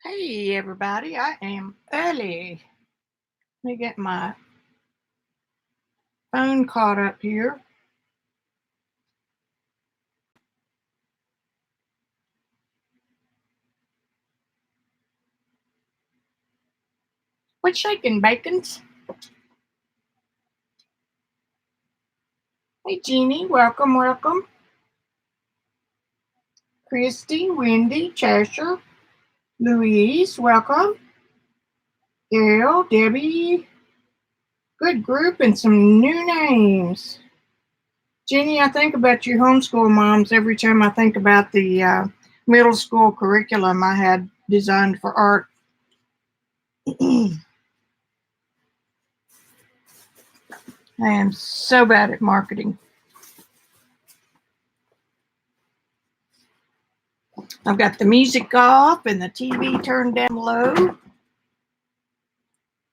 Hey everybody, I am early. Let me get my phone caught up here. What's shaking, bacons? Hey Jeannie, welcome. Christy, Wendy, Cheshire, Louise, welcome. Gail, Debbie, good group and some new names. Jeannie, I think about you homeschool moms every time I think about the middle school curriculum I had designed for art. I am so bad at marketing. I've got the music off and the TV turned down low.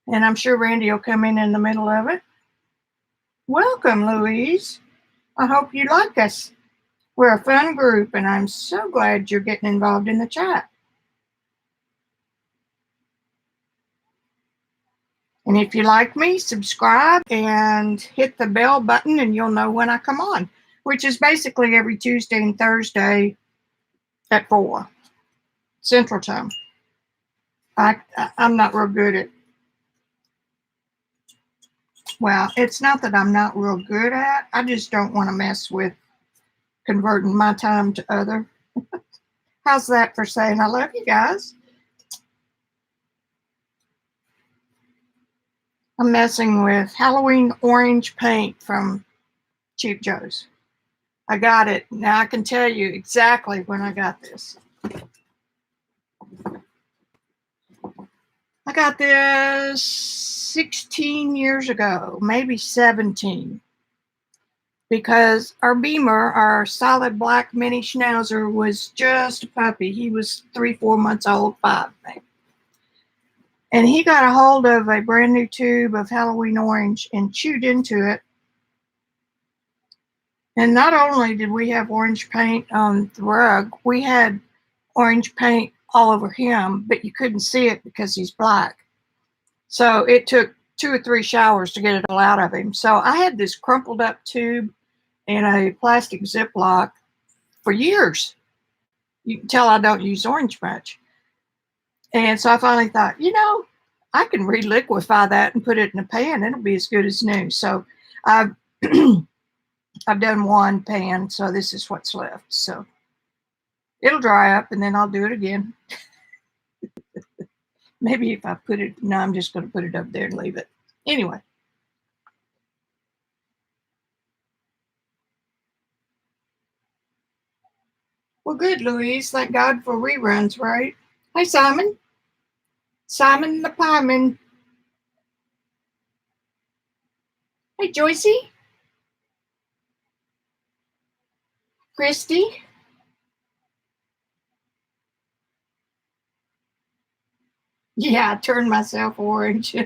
And I'm sure Randy will come in the middle of it. Welcome, Louise. I hope you like us. We're a fun group, and I'm so glad you're getting involved in the chat. And if you like me, subscribe and hit the bell button, and you'll know when I come on, which is basically every Tuesday and Thursday at 4 Central Time. I'm not real good at, well, it's not that I'm not real good at, I just don't want to mess with converting my time to other. How's that for saying I love you guys? I'm messing with Halloween orange paint from Cheap Joe's. I got it. Now I can tell you exactly when I got this. I got this 16 years ago, maybe 17. Because our Beamer, our solid black mini schnauzer, was just a puppy. He was 3-4 months old, 5 maybe. And he got a hold of a brand new tube of Halloween orange and chewed into it. And not only did we have orange paint on the rug, we had orange paint all over him, but you couldn't see it because he's black. So it took 2 or 3 showers to get it all out of him. So I had this crumpled up tube in a plastic Ziploc for years. You can tell I don't use orange much. And so I finally thought, I can reliquify that and put it in a pan. It'll be as good as new. So I've I've done one pan, so this is what's left. So it'll dry up and then I'll do it again. Maybe if I put it, no, I'm just going to put it up there and leave it. Anyway. Well, good, Louise. Thank God for reruns, right? Hi, Simon. Simon the Pieman. Hey, Joycey. Christy. Yeah, I turned myself orange.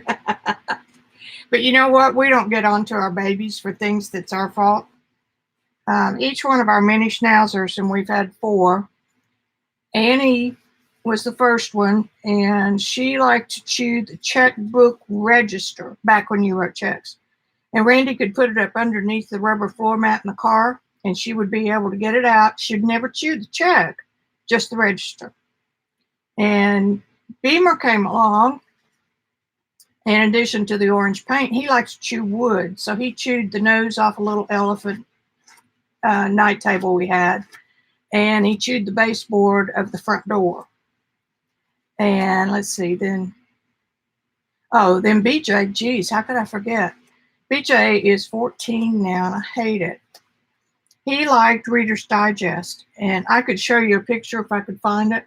But you know what? We don't get onto our babies for things that's our fault. Each one of our mini schnauzers, and we've had 4. Annie was the first one, and she liked to chew the checkbook register back when you wrote checks. And Randy could put it up underneath the rubber floor mat in the car, and she would be able to get it out. She'd never chew the check, just the register. And Beamer came along. In addition to the orange paint, he likes to chew wood. So he chewed the nose off a little elephant night table we had. And he chewed the baseboard of the front door. And let's see, then BJ, geez, how could I forget? BJ is 14 now, and I hate it. He liked Reader's Digest, and I could show you a picture if I could find it.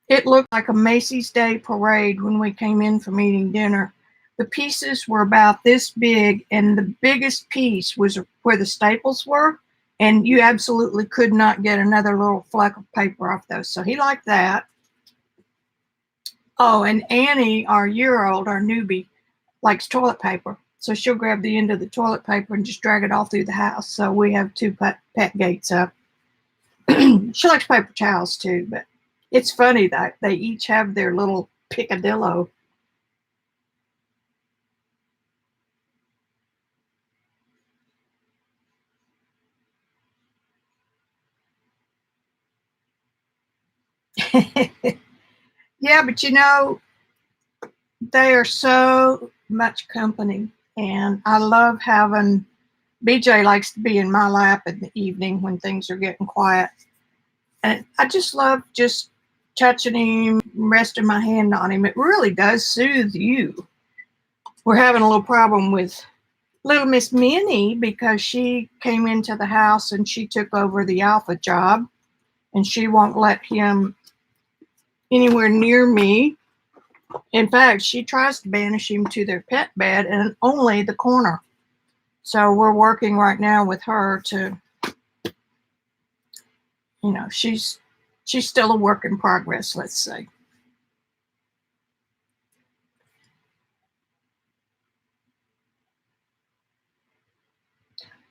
It looked like a Macy's Day Parade when we came in from eating dinner. The pieces were about this big, and the biggest piece was where the staples were, and you absolutely could not get another little fleck of paper off those. So he liked that. Oh, and Annie, our year-old, our newbie, likes toilet paper. So she'll grab the end of the toilet paper and just drag it all through the house. So we have 2 pet gates up. She likes paper towels too, but It's funny that they each have their little picadillo. Yeah, but you know, they are so much company. And I love having BJ likes to be in my lap in the evening when things are getting quiet. And I just love just touching him, resting my hand on him. It really does soothe you. We're having a little problem with little Miss Minnie because she came into the house and she took over the alpha job and she won't let him anywhere near me. In fact, she tries to banish him to their pet bed and only the corner. So we're working right now with her to, you know, she's still a work in progress, let's say.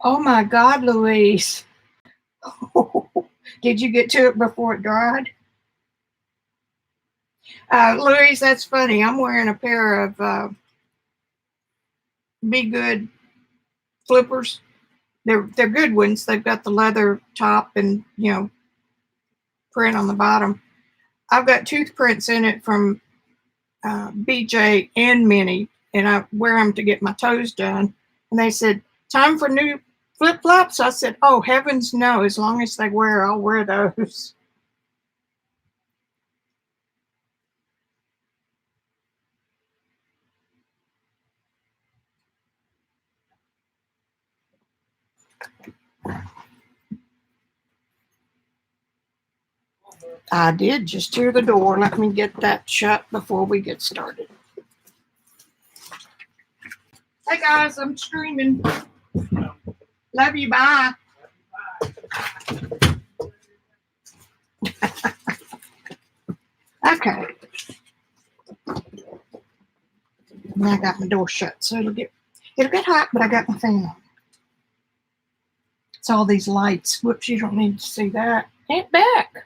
Oh my God, Louise. Did you get to it before it dried? Louise, that's funny. I'm wearing a pair of Be Good flippers. They're good ones. They've got the leather top and, you know, print on the bottom. I've got toothprints in it from BJ and Minnie, and I wear them to get my toes done. And they said, "Time for new flip flops." I said, "Oh heavens, no! As long as they wear, I'll wear those." I did just hear the door. Let me get that shut before we get started. Hey guys, I'm streaming. Love you. Bye. Okay. And I got my door shut, so it'll get hot, but I got my fan on. It's all these lights. Whoops, you don't need to see that. Aunt Beck.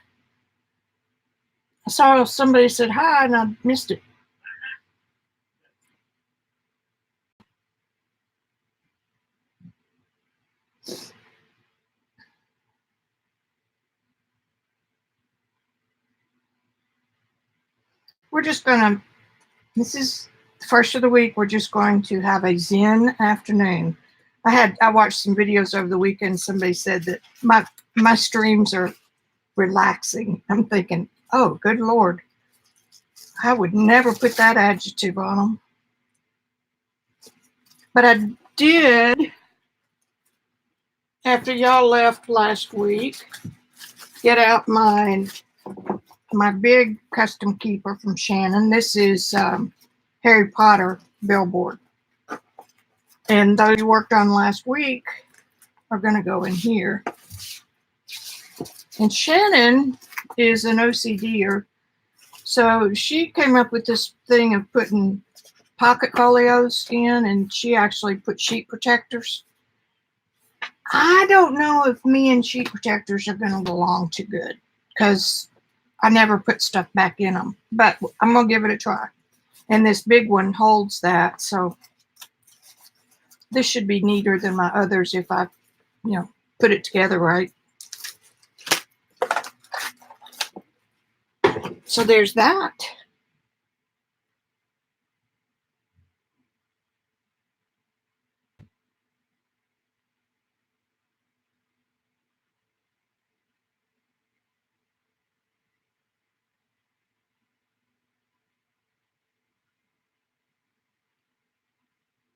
I saw somebody said hi and I missed it. We're just gonna, this is the first of the week, we're just going to have a Zen afternoon. I watched some videos over the weekend. Somebody said that my streams are relaxing. I'm thinking, oh, good Lord. I would never put that adjective on them. But I did, after y'all left last week, get out my big custom keeper from Shannon. This is Harry Potter billboard. And those you worked on last week are going to go in here. And Shannon is an OCDer. So she came up with this thing of putting pocket folios in, and she actually put sheet protectors. I don't know if me and sheet protectors are going to get along too good because I never put stuff back in them. But I'm going to give it a try. And this big one holds that. So this should be neater than my others if I, you know, put it together right. So there's that.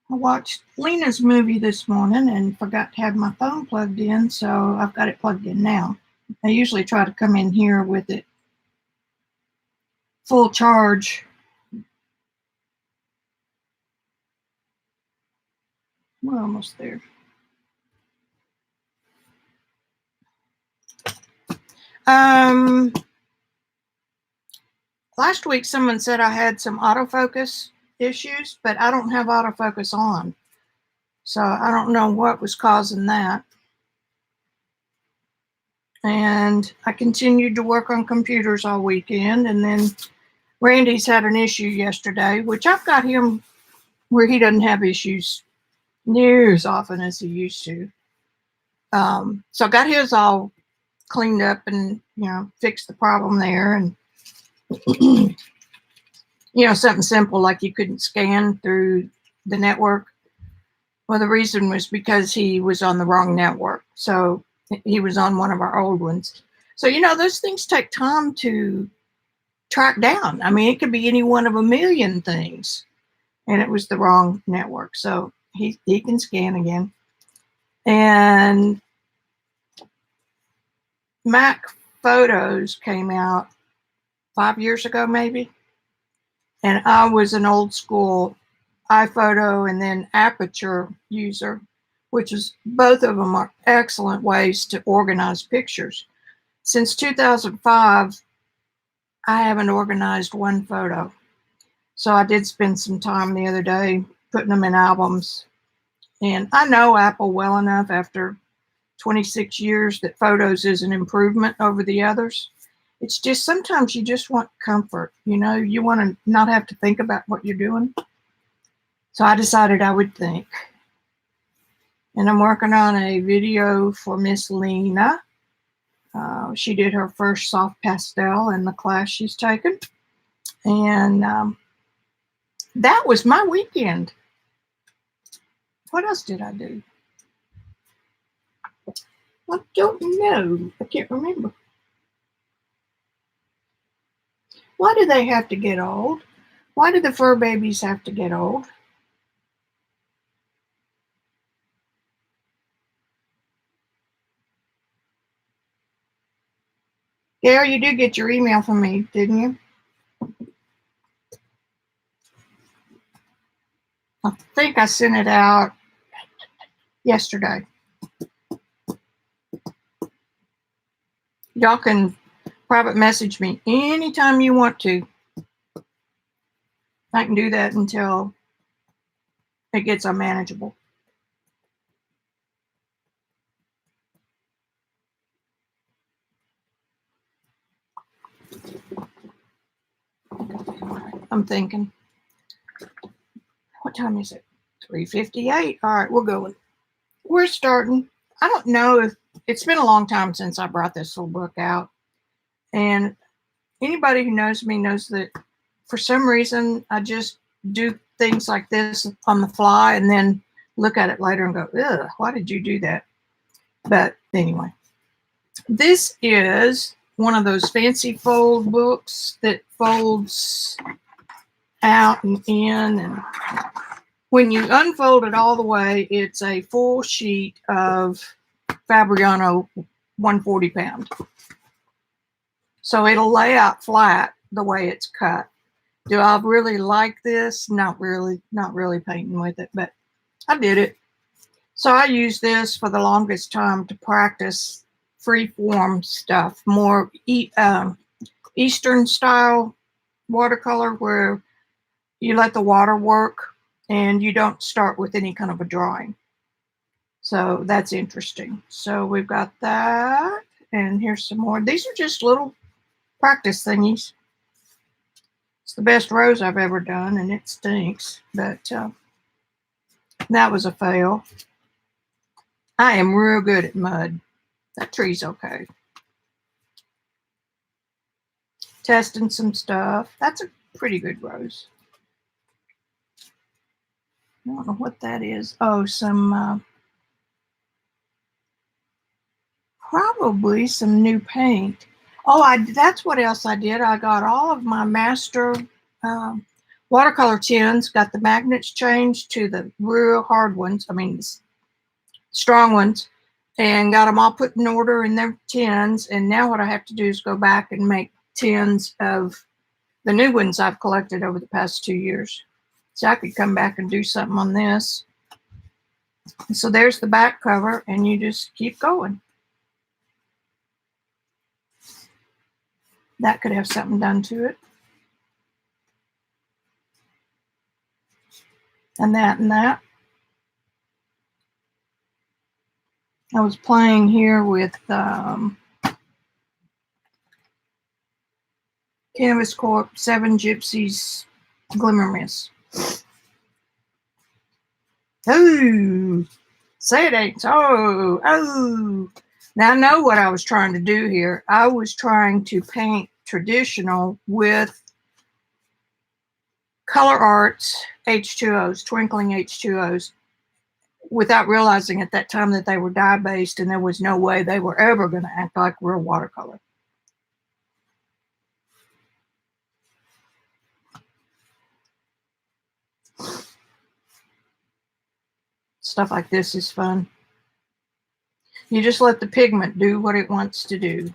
I watched Lena's movie this morning and forgot to have my phone plugged in, so I've got it plugged in now. I usually try to come in here with it full charge. We're almost there. Last week someone said I had some autofocus issues, but I don't have autofocus on. So I don't know what was causing that. And I continued to work on computers all weekend. And then Randy's had an issue yesterday, which I've got him where he doesn't have issues near as often as he used to. So I got his all cleaned up and, fixed the problem there. And, something simple like you couldn't scan through the network. Well, the reason was because he was on the wrong network. So he was on one of our old ones. So, those things take time to track down. I mean, it could be any one of a million things. And it was the wrong network. So he can scan again. And Mac Photos came out 5 years ago, maybe. And I was an old school iPhoto and then Aperture user, which is both of them are excellent ways to organize pictures. Since 2005, I haven't organized one photo. So I did spend some time the other day putting them in albums. And I know Apple well enough after 26 years that photos is an improvement over the others. It's just sometimes you just want comfort. You want to not have to think about what you're doing. So I decided I would think. And I'm working on a video for Miss Lena. She did her first soft pastel in the class she's taken. And that was my weekend. What else did I do? I don't know. I can't remember. Why do they have to get old? Why do the fur babies have to get old? Gail, you did get your email from me, didn't you? I think I sent it out yesterday. Y'all can private message me anytime you want to. I can do that until it gets unmanageable. I'm thinking. What time is it? 3:58. All right, we're going. We're starting. I don't know if it's been a long time since I brought this little book out. And anybody who knows me knows that for some reason I just do things like this on the fly and then look at it later and go, ugh, why did you do that? But anyway, this is one of those fancy fold books that folds out and in. And when you unfold it all the way, it's a full sheet of Fabriano 140 pound. So it'll lay out flat the way it's cut. Do I really like this? Not really painting with it, but I did it. So I used this for the longest time to practice free form stuff, more Eastern style watercolor where you let the water work and you don't start with any kind of a drawing. So that's interesting. So we've got that, and here's some more. These are just little practice thingies. It's the best rose I've ever done, and it stinks, but that was a fail. I am real good at mud. That tree's okay. Testing some stuff. That's a pretty good rose. I don't know what that is. Oh, some probably some new paint. Oh, that's what else I did. I got all of my master watercolor tins, got the magnets changed to the real hard ones, I mean strong ones, and got them all put in order in their tins. And now what I have to do is go back and make tins of the new ones I've collected over the past 2 years. So I could come back and do something on this. So there's the back cover, and you just keep going. That could have something done to it. And that and that. I was playing here with Canvas Corp 7 Gypsies Glimmer Mist. Oh, say it ain't so. Oh. Now I know what I was trying to do here. I was trying to paint traditional with Color Arts H2Os, twinkling H2Os, without realizing at that time that they were dye-based and there was no way they were ever going to act like real watercolor. Stuff like this is fun. You just let the pigment do what it wants to do.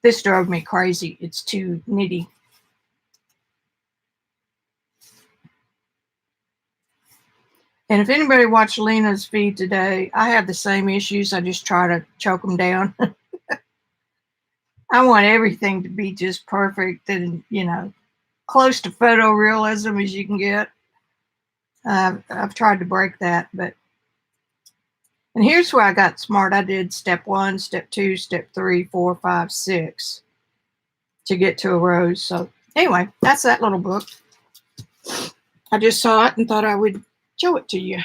This drove me crazy. It's too nitty. And if anybody watched Lena's feed today, I have the same issues. I just try to choke them down. I want everything to be just perfect and, you know, close to photorealism as you can get. I've tried to break that, but, and here's where I got smart. I did step 1, step 2, step 3, 4, 5, 6 to get to a rose. So anyway, that's that little book. I just saw it and thought I would show it to you.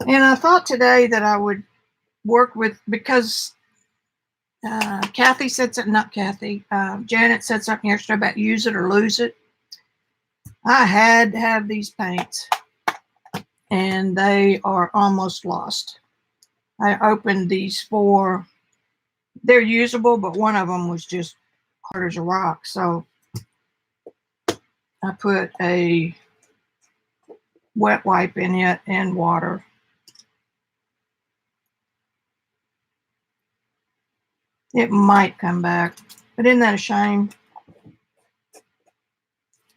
And I thought today that I would work with, because Kathy said something, not Kathy, Janet said something yesterday about use it or lose it. I had to have these paints and they are almost lost. I opened these 4. They're usable, but one of them was just hard as a rock. So I put a wet wipe in it and water. It might come back, but isn't that a shame?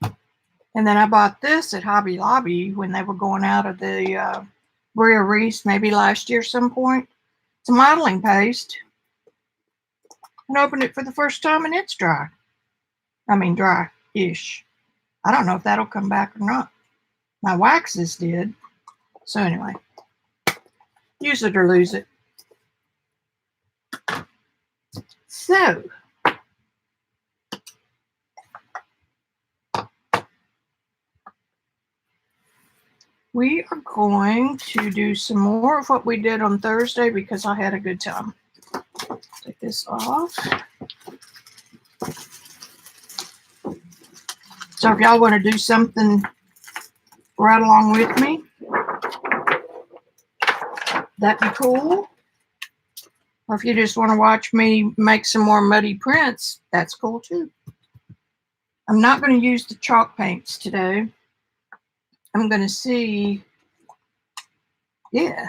And then I bought this at Hobby Lobby when they were going out of the Brea Reese, maybe last year some point. It's a modeling paste. And opened it for the first time and it's dry. I mean, dry-ish. I don't know if that'll come back or not. My waxes did. So anyway, use it or lose it. So, we are going to do some more of what we did on Thursday because I had a good time. Take this off. So if y'all want to do something right along with me, that'd be cool. Or if you just want to watch me make some more muddy prints, that's cool too. I'm not going to use the chalk paints today. I'm going to see, yeah.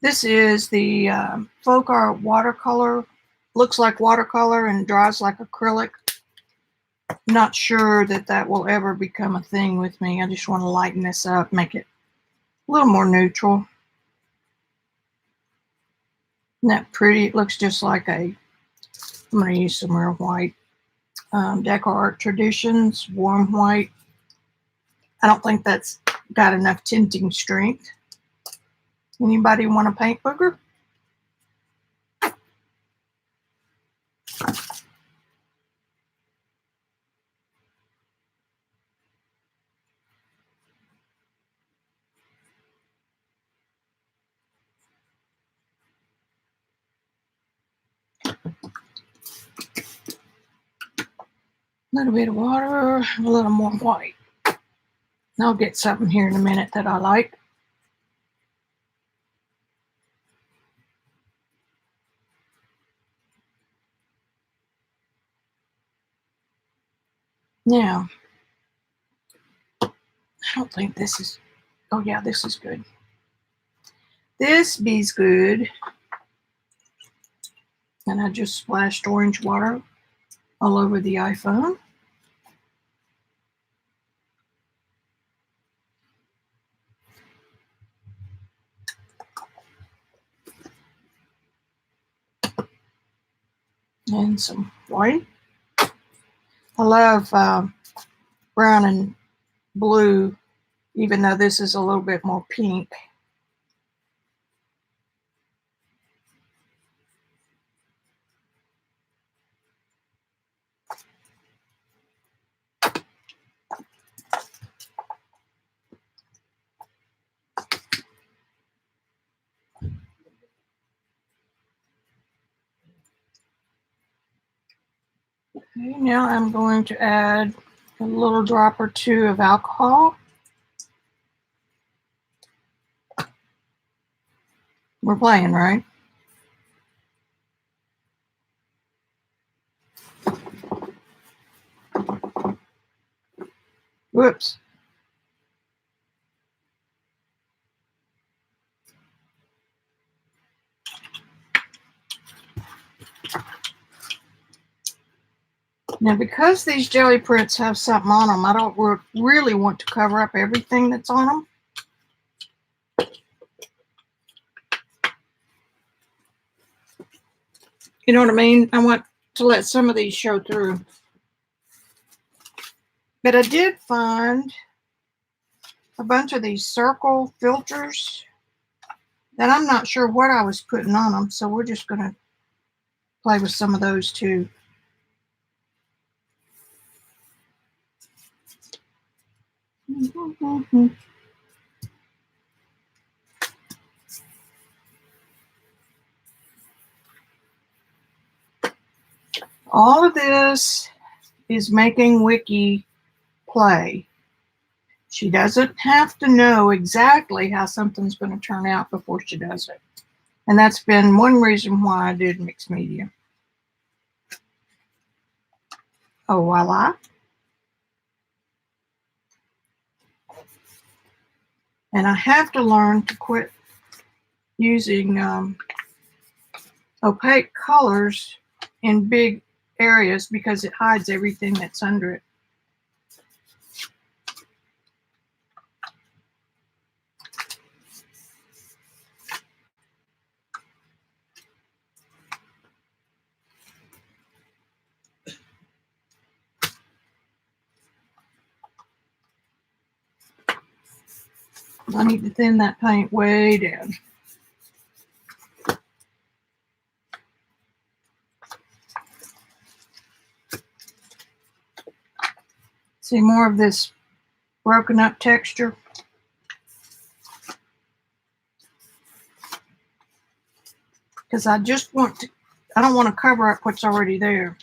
This is the Folk Art watercolor. Looks like watercolor and dries like acrylic. Not sure that that will ever become a thing with me. I just want to lighten this up, make it a little more neutral. Isn't that pretty? It looks just like a, I'm going to use some real white. Deco Art Traditions, warm white. I don't think that's got enough tinting strength. Anybody want a paint booger? A little bit of water, a little more white. I'll get something here in a minute that I like. Now, I don't think this is, oh yeah, this is good. This be's good. And I just splashed orange water all over the iPhone. And some white. I love brown and blue, even though this is a little bit more pink. Okay, now I'm going to add a little drop or two of alcohol. We're playing, right? Whoops. Now, because these jelly prints have something on them, I don't really want to cover up everything that's on them. You know what I mean? I want to let some of these show through. But I did find a bunch of these circle filters that I'm not sure what I was putting on them, so we're just going to play with some of those too. All of this is making Vicki play. She doesn't have to know exactly how something's going to turn out before she does it. And that's been one reason why I did mixed media. Oh, voila. And I have to learn to quit using opaque colors in big areas because it hides everything that's under it. I need to thin that paint way down. See more of this broken up texture. Because I just want to, I don't want to cover up what's already there.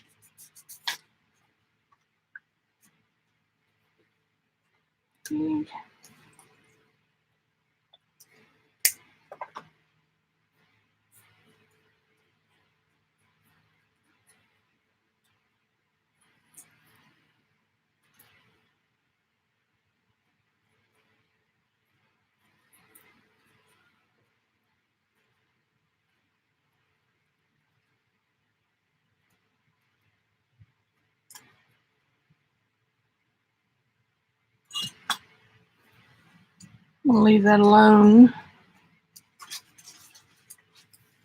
I'm going to leave that alone.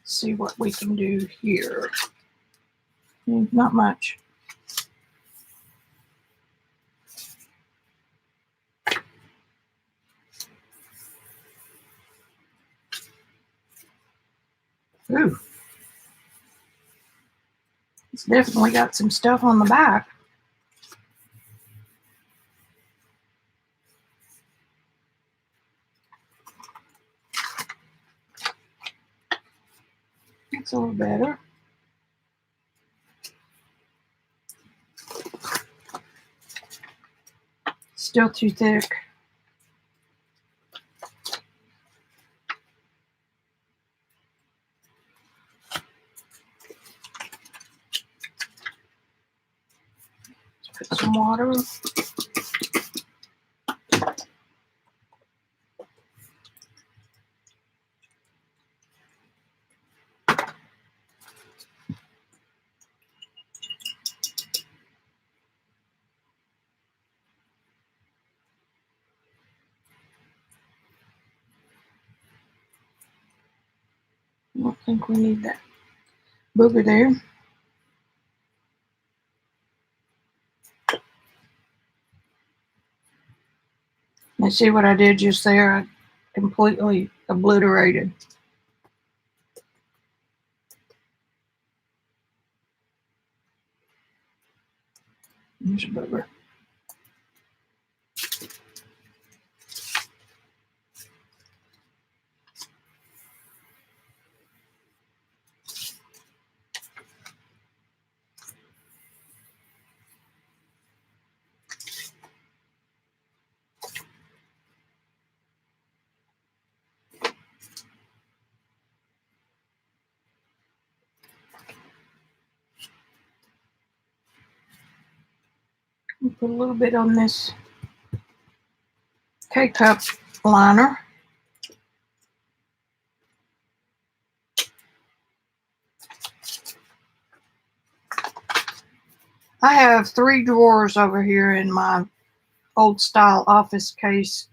See what we can do here. Not much. Ooh. It's definitely got some stuff on the back. That's a little better. Still too thick. Put some some water. I don't think we need that booger there. And see what I did just there? I completely obliterated. There's a booger. Put a little bit on this K-cup liner. I have 3 drawers over here in my old style office case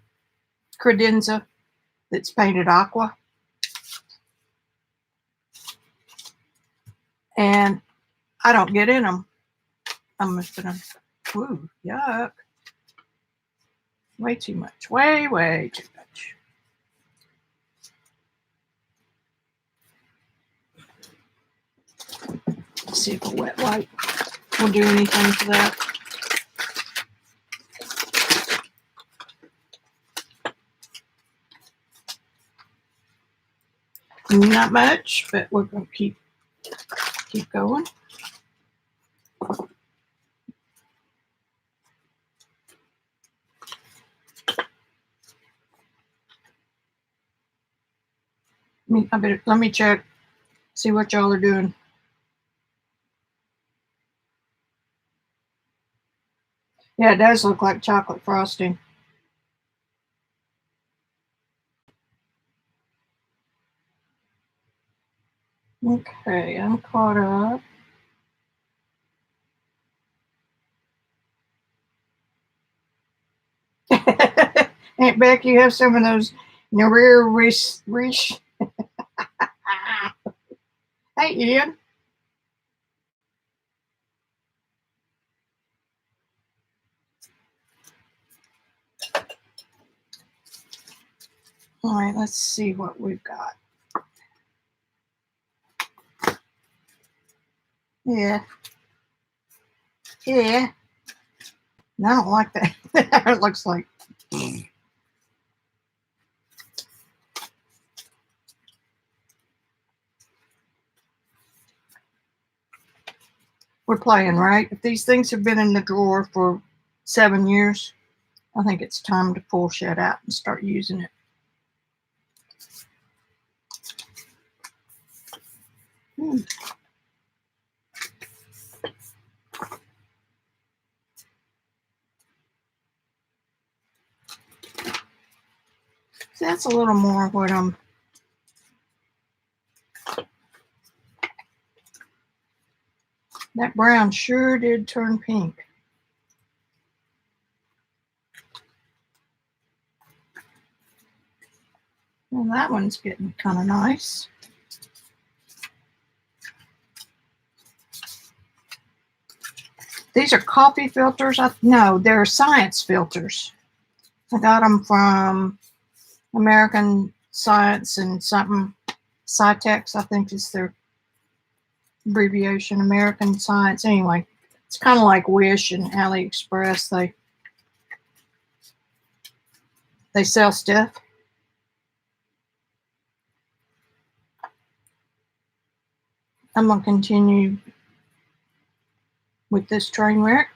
credenza that's painted aqua. And I don't get in them. I'm just gonna, ooh, yuck. Way too much, way too much. Let's see if a wet wipe will do anything to that. Not much, but we're gonna keep going. Let me check, see what y'all are doing. Yeah, it does look like chocolate frosting. Okay, I'm caught up. Aunt Beck, you have some of those rear wish. Hey, Ian. All right, let's see what we've got. Yeah. Yeah. No, I don't like that. It looks like. We're playing, right? If these things have been in the drawer for 7 years, I think it's time to pull shit out and start using it. So that's a little more of what I'm. That brown sure did turn pink. Well, that one's getting kind of nice. These are coffee filters. No, they're science filters. I got them from American Science and something. Scitex, I think is their abbreviation. American Science. Anyway, it's kind of like Wish and AliExpress. They sell stuff. I'm going to continue with this train wreck.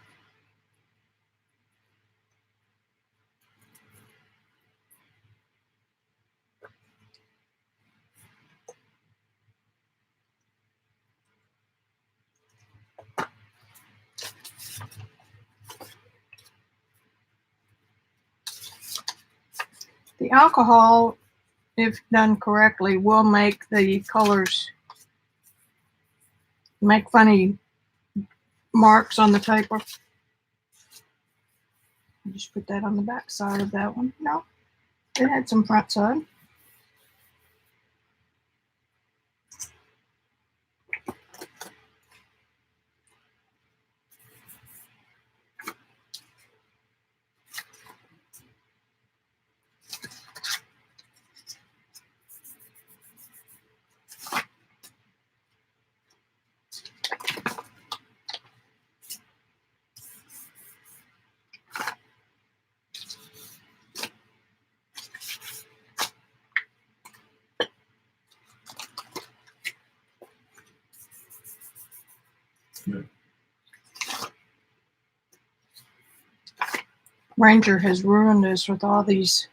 The alcohol, if done correctly, will make the colors make funny marks on the paper. Just put that on the back side of that one. No, it had some front side. Ranger has ruined us with all these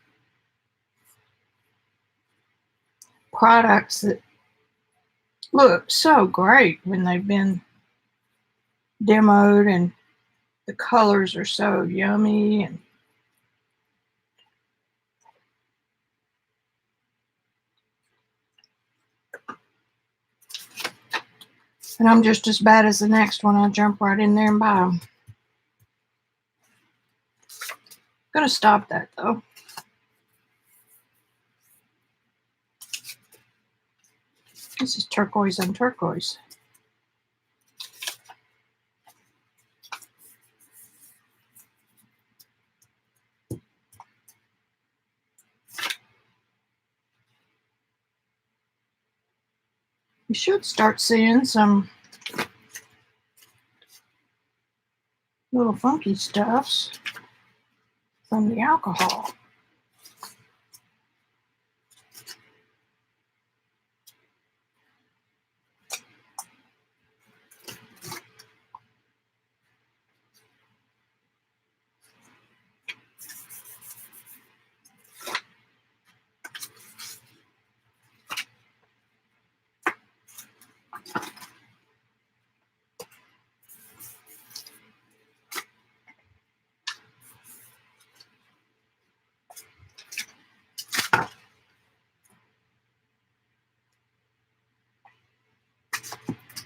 products that look so great when they've been demoed, and the colors are so yummy. And I'm just as bad as the next one. I'll jump right in there and buy them. Gonna stop that though. This is turquoise on turquoise. You should start seeing some little funky stuffs from the alcohol.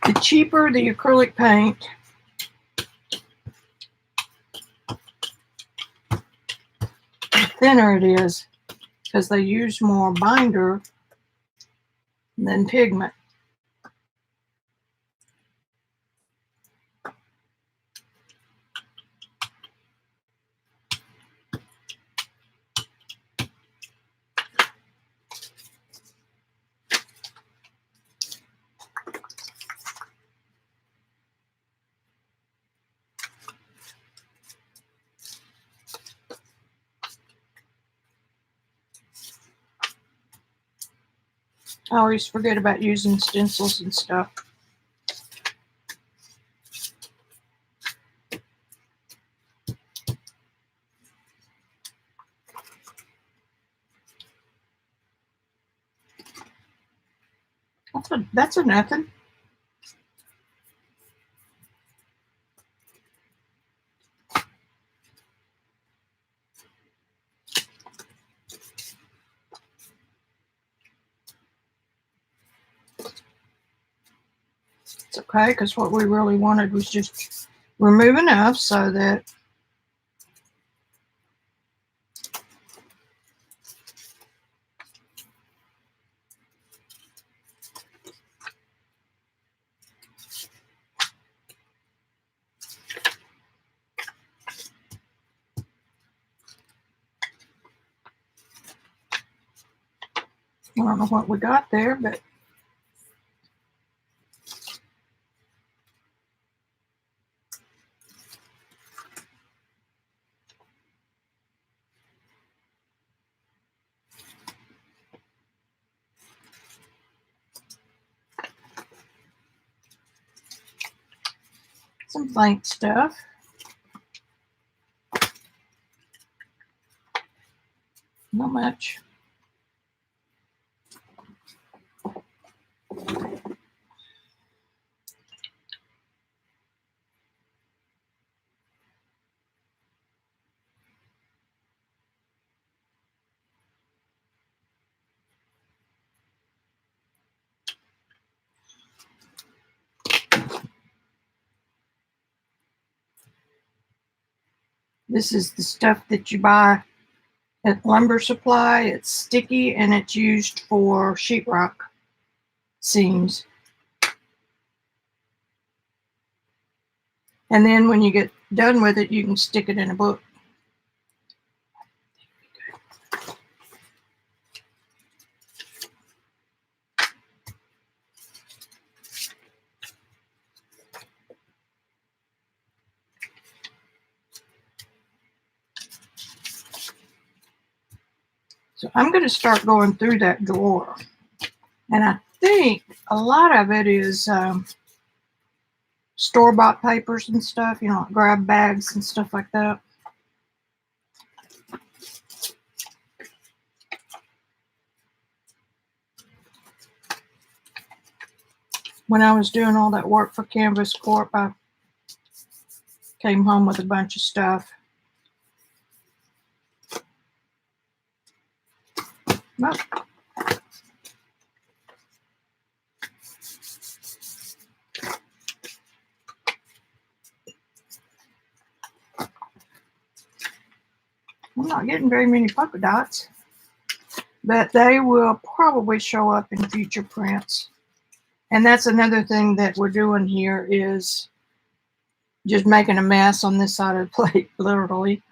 The cheaper the acrylic paint, the thinner it is, because they use more binder than pigment. I always forget about using stencils and stuff. That's a nothing. It's okay, because what we really wanted was just remove enough so that I don't know what we got there, but some blank stuff. Not much. This is the stuff that you buy at Lumber Supply. It's sticky and it's used for sheetrock seams. And then when you get done with it, you can stick it in a book. So I'm going to start going through that drawer. And I think a lot of it is store-bought papers and stuff, you know, like grab bags and stuff like that. When I was doing all that work for Canvas Corp, I came home with a bunch of stuff. Well, I'm not getting very many polka dots, but they will probably show up in future prints. And that's another thing that we're doing here is just making a mess on this side of the plate, literally.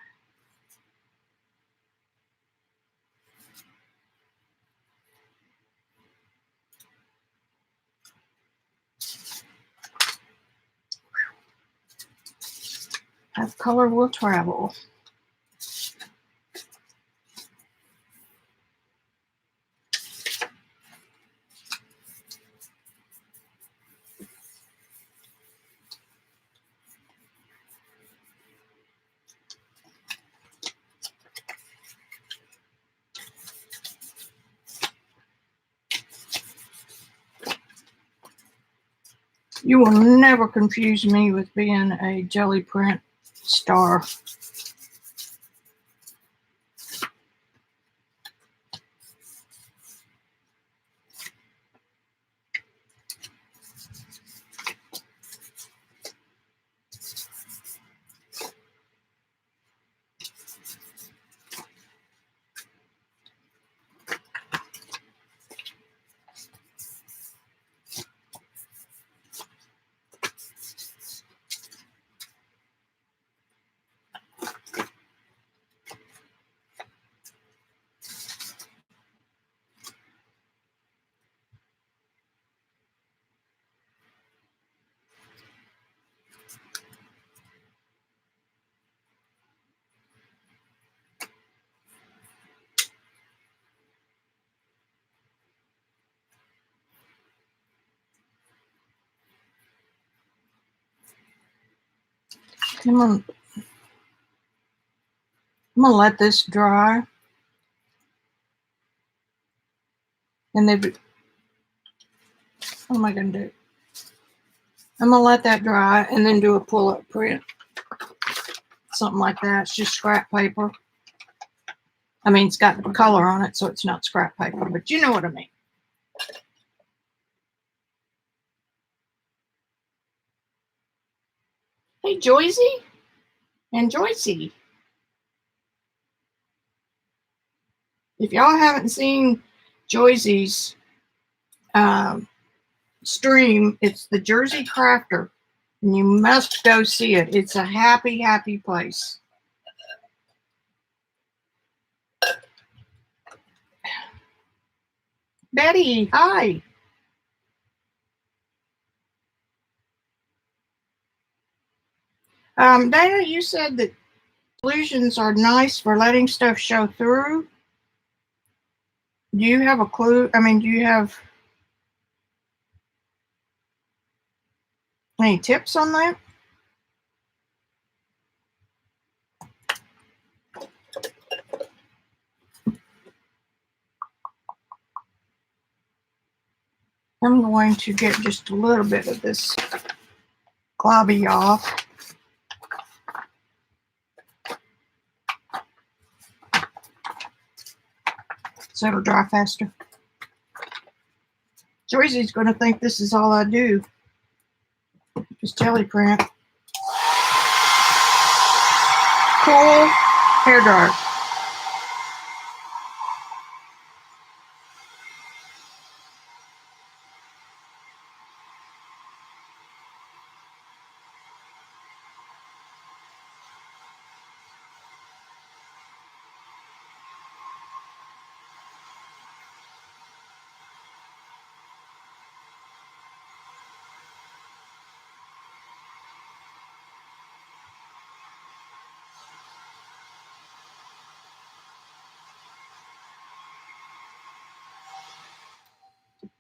As color will travel. You will never confuse me with being a jelly print star. I'm gonna let this dry. And then, what am I gonna do? I'm gonna let that dry and then do a pull-up print. Something like that. It's just scrap paper. I mean, it's got color on it, so it's not scrap paper, but you know what I mean. Hey, Joycey and Joycey. If y'all haven't seen Joycey's stream, it's the Jersey Crafter, and you must go see it. It's a happy, happy place. Betty, hi. Dana, you said that illusions are nice for letting stuff show through. Do you have a clue? I mean, do you have any tips on that? I'm going to get just a little bit of this globby off. So it'll dry faster. Joycey's going to think this is all I do. Just jelly print. cool hair dryer.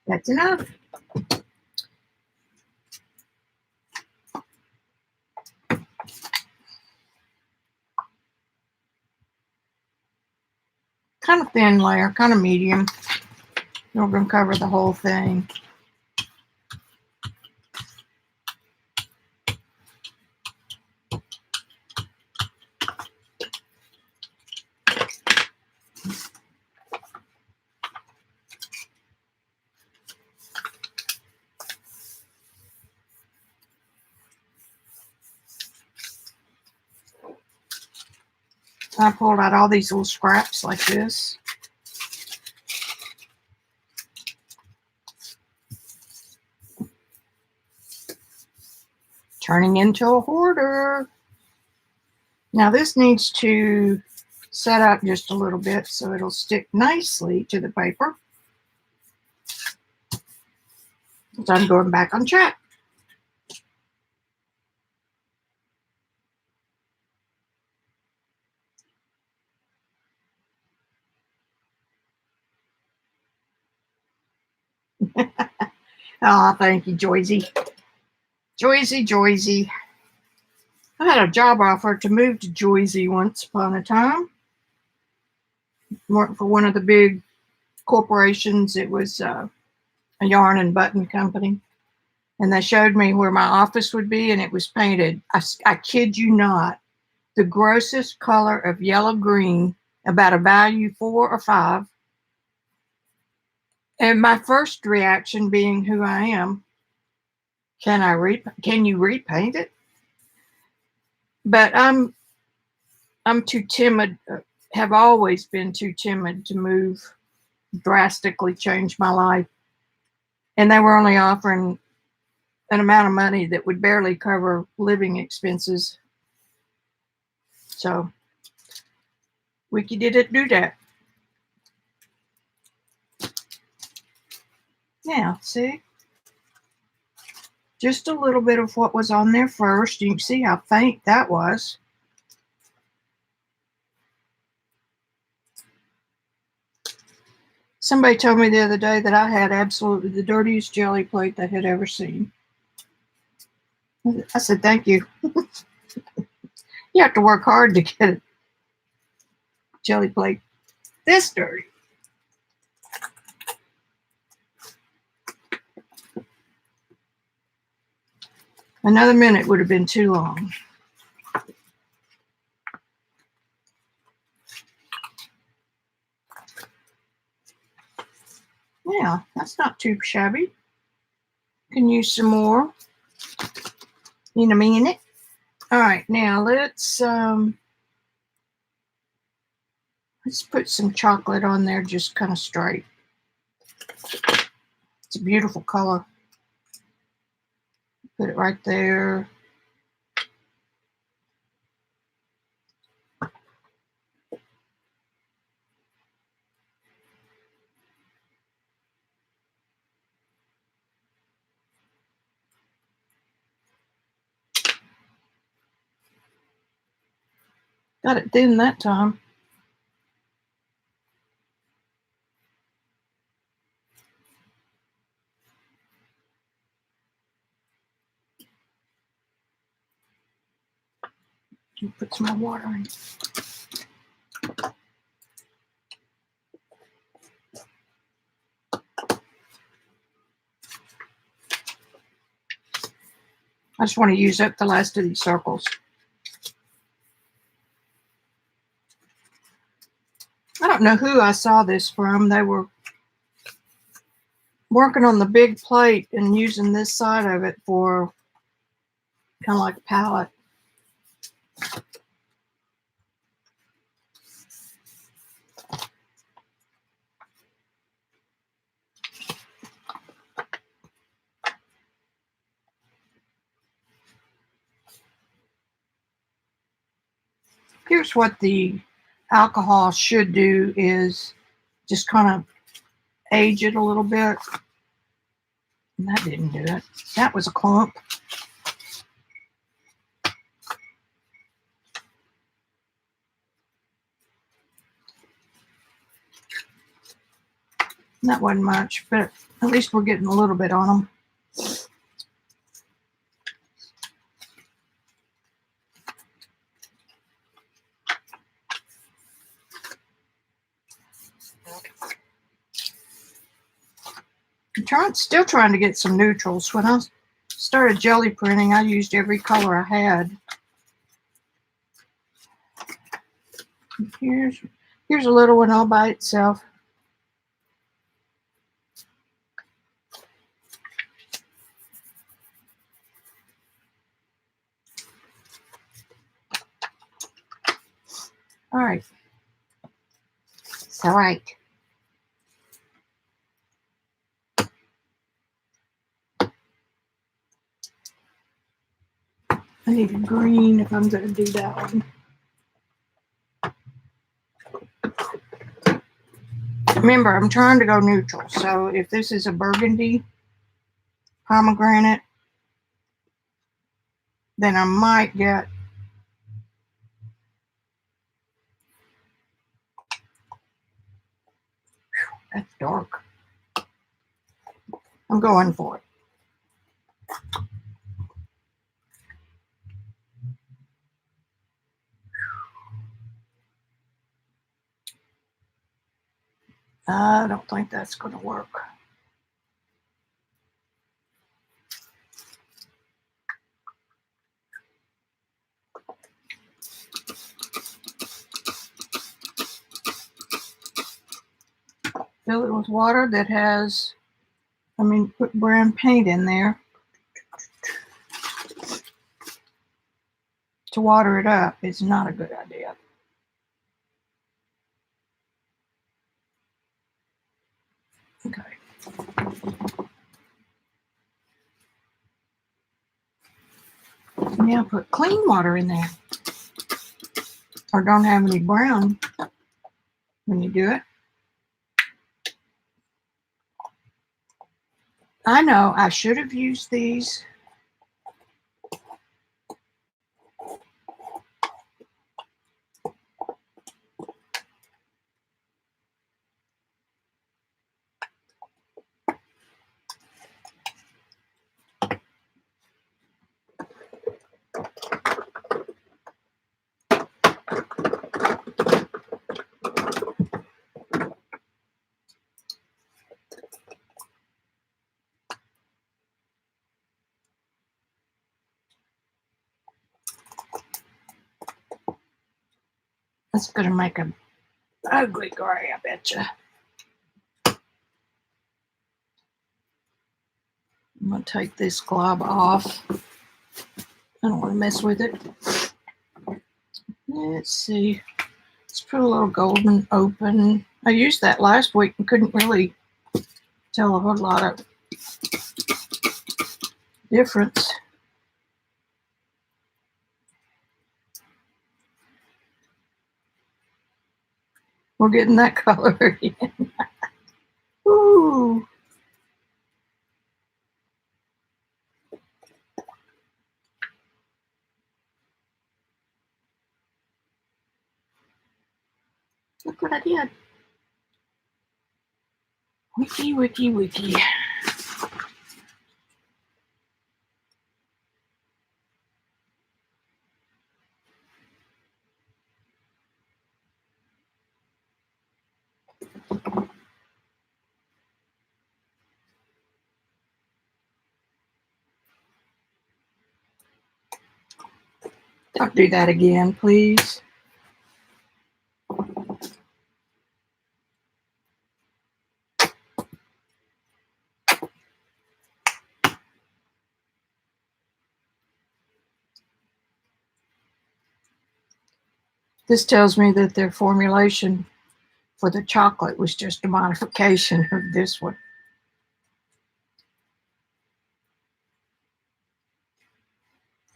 That's enough. Kind of thin layer, kind of medium. We're going to cover the whole thing. I pulled out all these little scraps like this. Turning into a hoarder. Now this needs to set up just a little bit so it'll stick nicely to the paper. So I'm going back on track. Oh, thank you, Joyzy. Joyzy. I had a job offer to move to Joyzy once upon a time. Worked for one of the big corporations. It was a yarn and button company. And they showed me where my office would be, and it was painted, I kid you not, the grossest color of yellow-green, about a value 4 or 5. And my first reaction being who I am, can you repaint it? But I'm too timid, have always been too timid to move, drastically change my life. And they were only offering an amount of money that would barely cover living expenses. So Vicki didn't do that. Now, see? Just a little bit of what was on there first. You can see how faint that was. Somebody told me the other day that I had absolutely the dirtiest jelly plate they had ever seen. I said, thank you. You have to work hard to get a jelly plate this dirty. Another minute would have been too long. Yeah, that's not too shabby. Can use some more in a minute. All right, now let's put some chocolate on there, just kind of straight. It's a beautiful color. Put it right there. Got it thin that time. Put some more water in. I just want to use up the last of these circles. I don't know who I saw this from. They were working on the big plate and using this side of it for kind of like a palette. here's what the alcohol should do is just kind of age it a little bit. And that didn't do it. That was a clump. That wasn't much, but at least we're getting a little bit on them. I'm still trying to get some neutrals. When I started jelly printing, I used every color I had. Here's a little one all by itself. All right. It's all right. I need a green if I'm going to do that one. Remember, I'm trying to go neutral. So if this is a burgundy pomegranate, then I might get that's dark. I'm going for it. I don't think that's going to work. Fill it with water that has, put brown paint in there to water it up is not a good idea. Okay. Now put clean water in there. Or don't have any brown when you do it. I know I should have used these. That's going to make an ugly gray, I bet you. I'm going to take this glob off. I don't want to mess with it. Let's see. Let's put a little golden open. I used that last week and couldn't really tell a whole lot of difference. We're getting that color again. Ooh. Look what I did. Wiki, wiki, wiki. Don't do that again, please. This tells me that their formulation for the chocolate was just a modification of this one.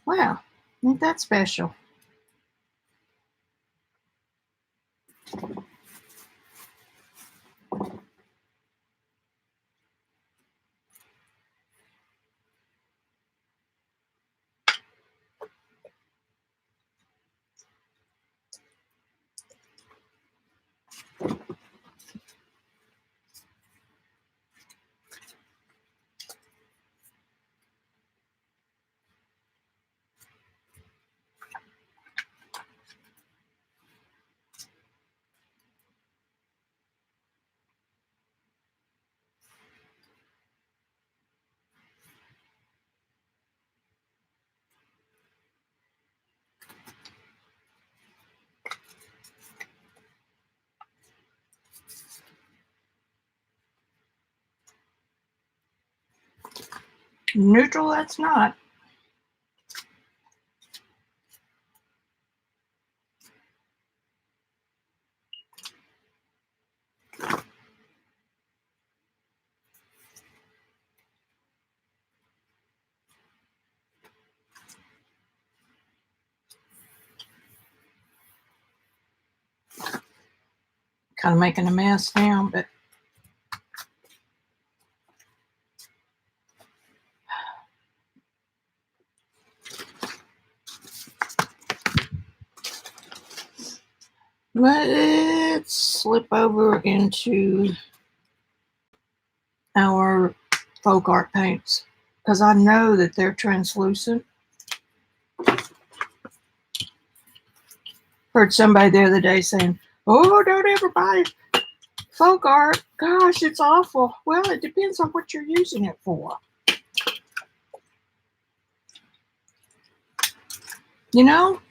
Wow, ain't that special? Neutral, that's not. Kind of making a mess now, but let's slip over into our folk art paints because I know that they're translucent. Heard somebody the other day saying, "Oh, don't ever buy folk art. Gosh, it's awful." Well, it depends on what you're using it for. You know,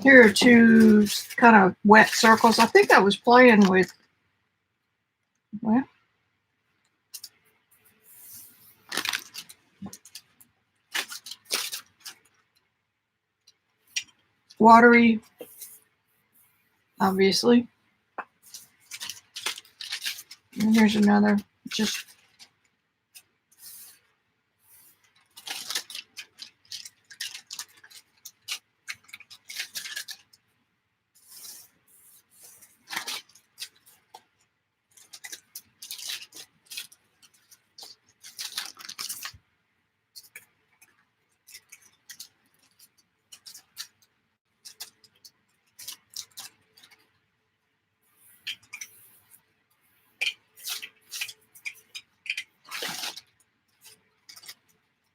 here are two kind of wet circles. I think I was playing with, well, watery, obviously. And here's another, just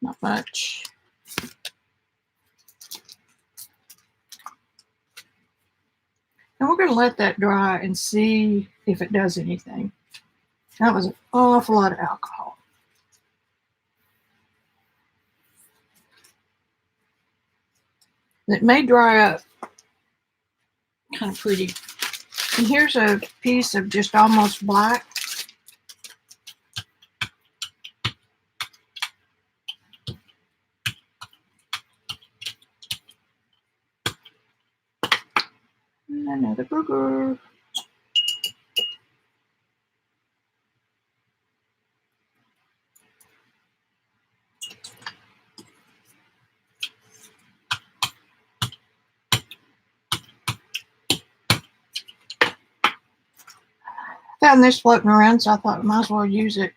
not much. And we're going to let that dry and see if it does anything. That was an awful lot of alcohol. It may dry up kind of pretty. And here's a piece of just almost black. And another booger. Found this floating around, so I thought I might as well use it.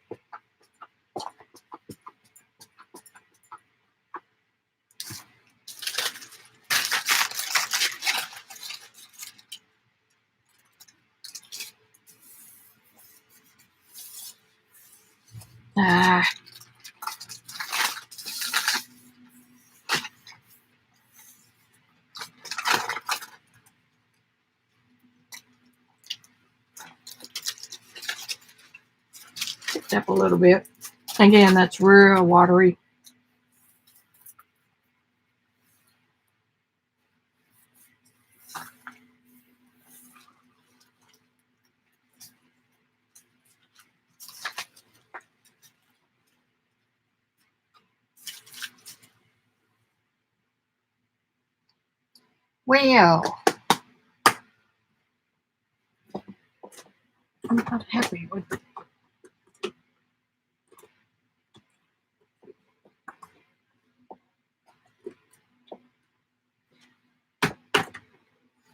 Ah. Picked up a little bit. Again, that's real watery. Well, I'm not happy with it.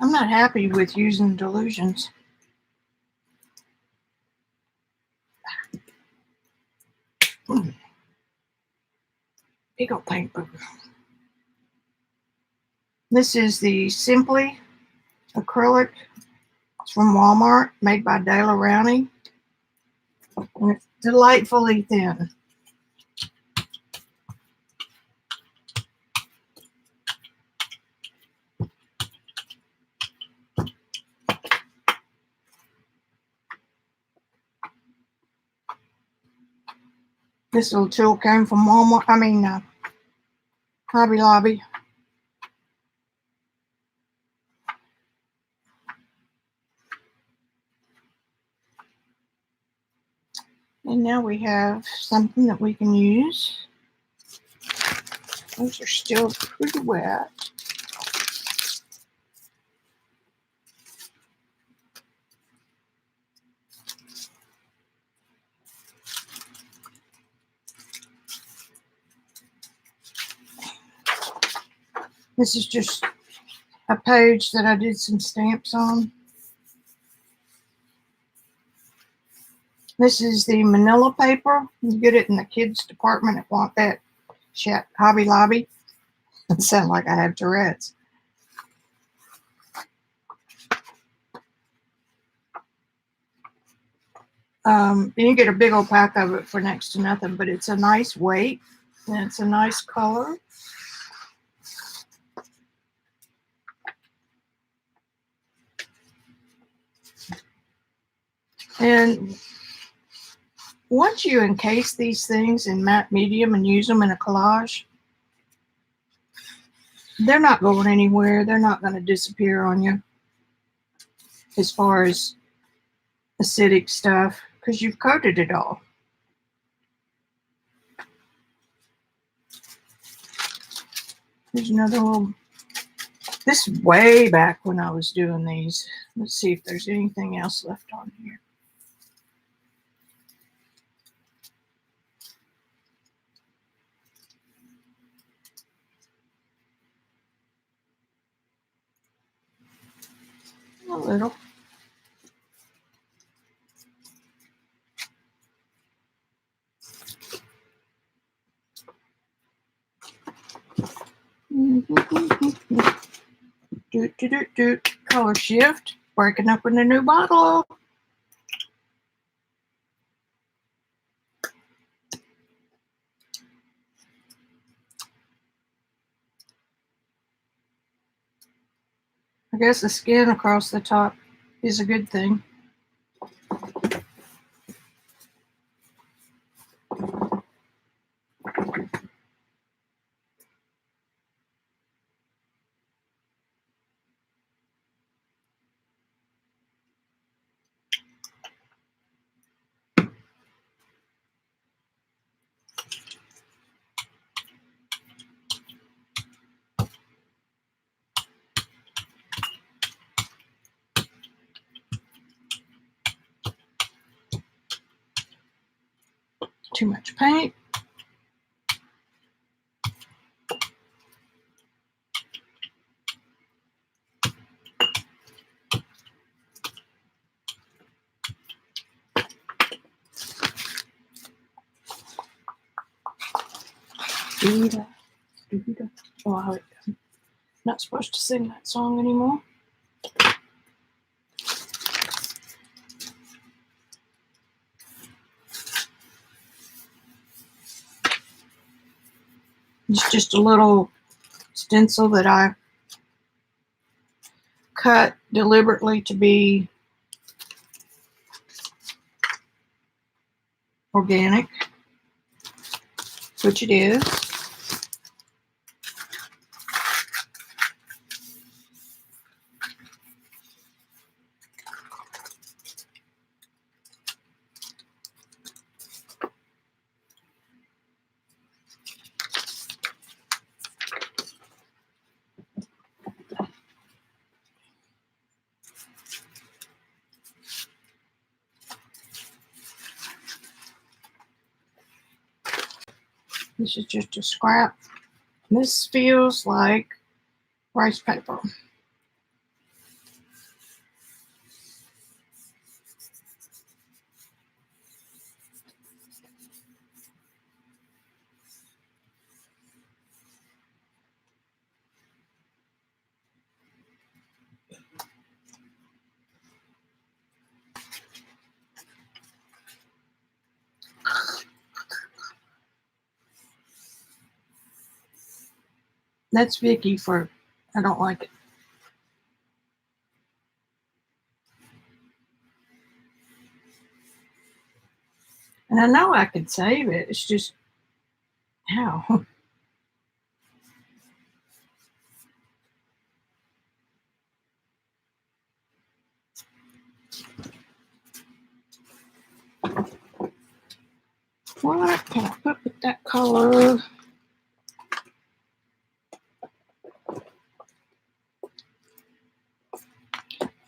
I'm not happy with using Delusions. Big old paint booger. This is the Simply acrylic. It's from Walmart, made by De La Rowney. And it's delightfully thin. This little tool came from Walmart. Hobby Lobby. And now we have something that we can use. Those are still pretty wet. This is just a page that I did some stamps on. This is the manila paper. You get it in the kids department at Hobby Lobby. It sounds like I have Tourette's. You get a big old pack of it for next to nothing, but it's a nice weight and it's a nice color. And once you encase these things in matte medium and use them in a collage, they're not going anywhere. They're not going to disappear on you as far as acidic stuff because you've coated it all. There's another little, this is way back when I was doing these. Let's see if there's anything else left on here. A little. Color shift, breaking up in a new bottle. I guess the skin across the top is a good thing. Too much paint. Oh, I'm not supposed to sing that song anymore. It's just a little stencil that I cut deliberately to be organic, which it is. This is just a scrap. This feels like rice paper. That's Vicki for, I don't like it. And I know I could save it. It's just, how? What can I put with that color?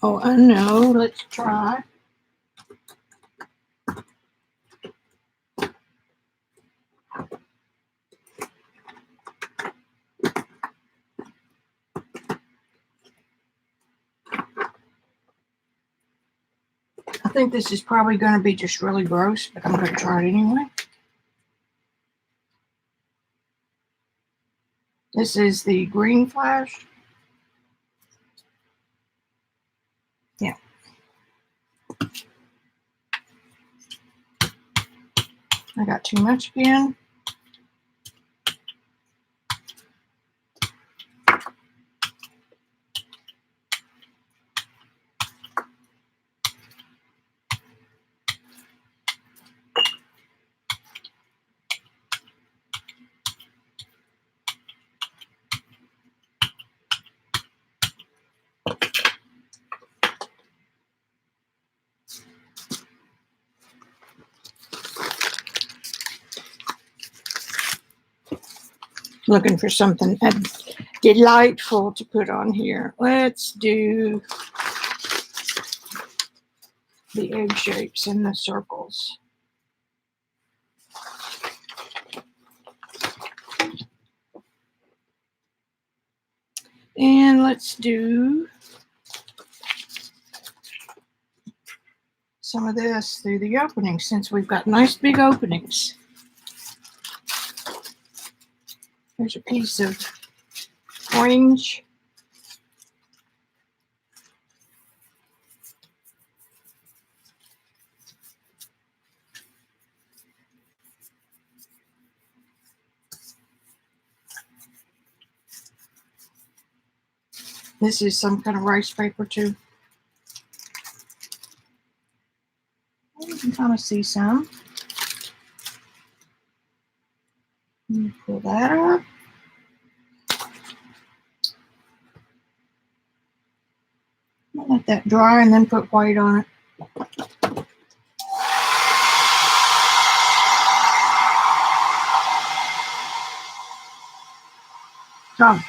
Oh, I know. Let's try. I think this is probably going to be just really gross, but I'm going to try it anyway. This is the green flash. Yeah. I got too much again. Looking for something delightful to put on here. Let's do the egg shapes and the circles. And let's do some of this through the openings, since we've got nice big openings. Here's a piece of orange. This is some kind of rice paper too. You can kind of see some. Pull that up. Let that dry and then put white on it. So,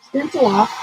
stencil off.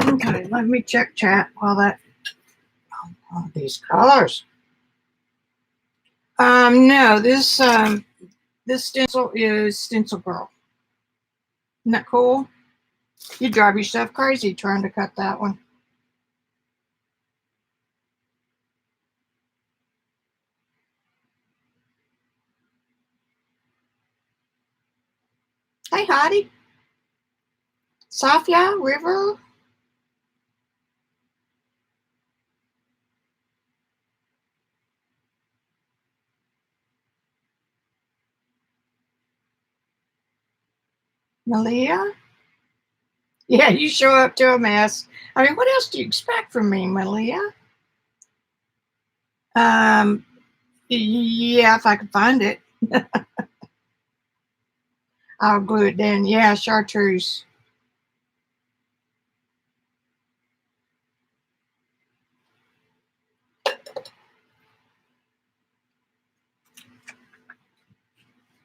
Okay, let me check chat while that. Oh, these colors. No, this stencil is Stencil Girl. Isn't that cool? You drive yourself crazy trying to cut that one. Hey, Heidi. Safia River. Malia. Yeah, you show up to a mess. I mean, what else do you expect from me, Malia? Yeah, if I could find it. I'll glue it down. Yeah, chartreuse.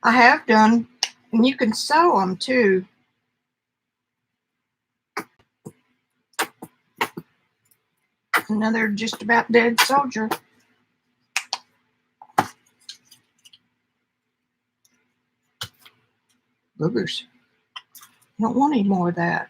I have done, and you can sew them too. Another just about dead soldier. Boogers. Don't want any more of that.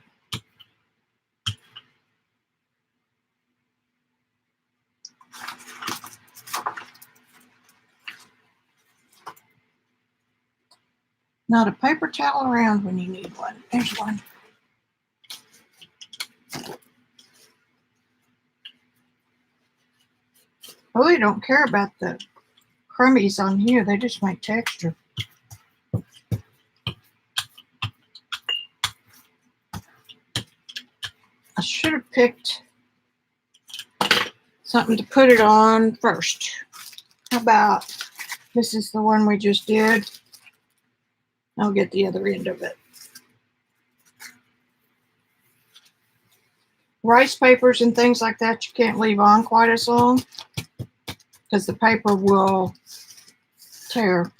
Not a paper towel around when you need one. There's one. I really don't care about the crummies on here. They just make texture. I should have picked something to put it on first. How about, this is the one we just did. I'll get the other end of it. Rice papers and things like that you can't leave on quite as long because the paper will tear.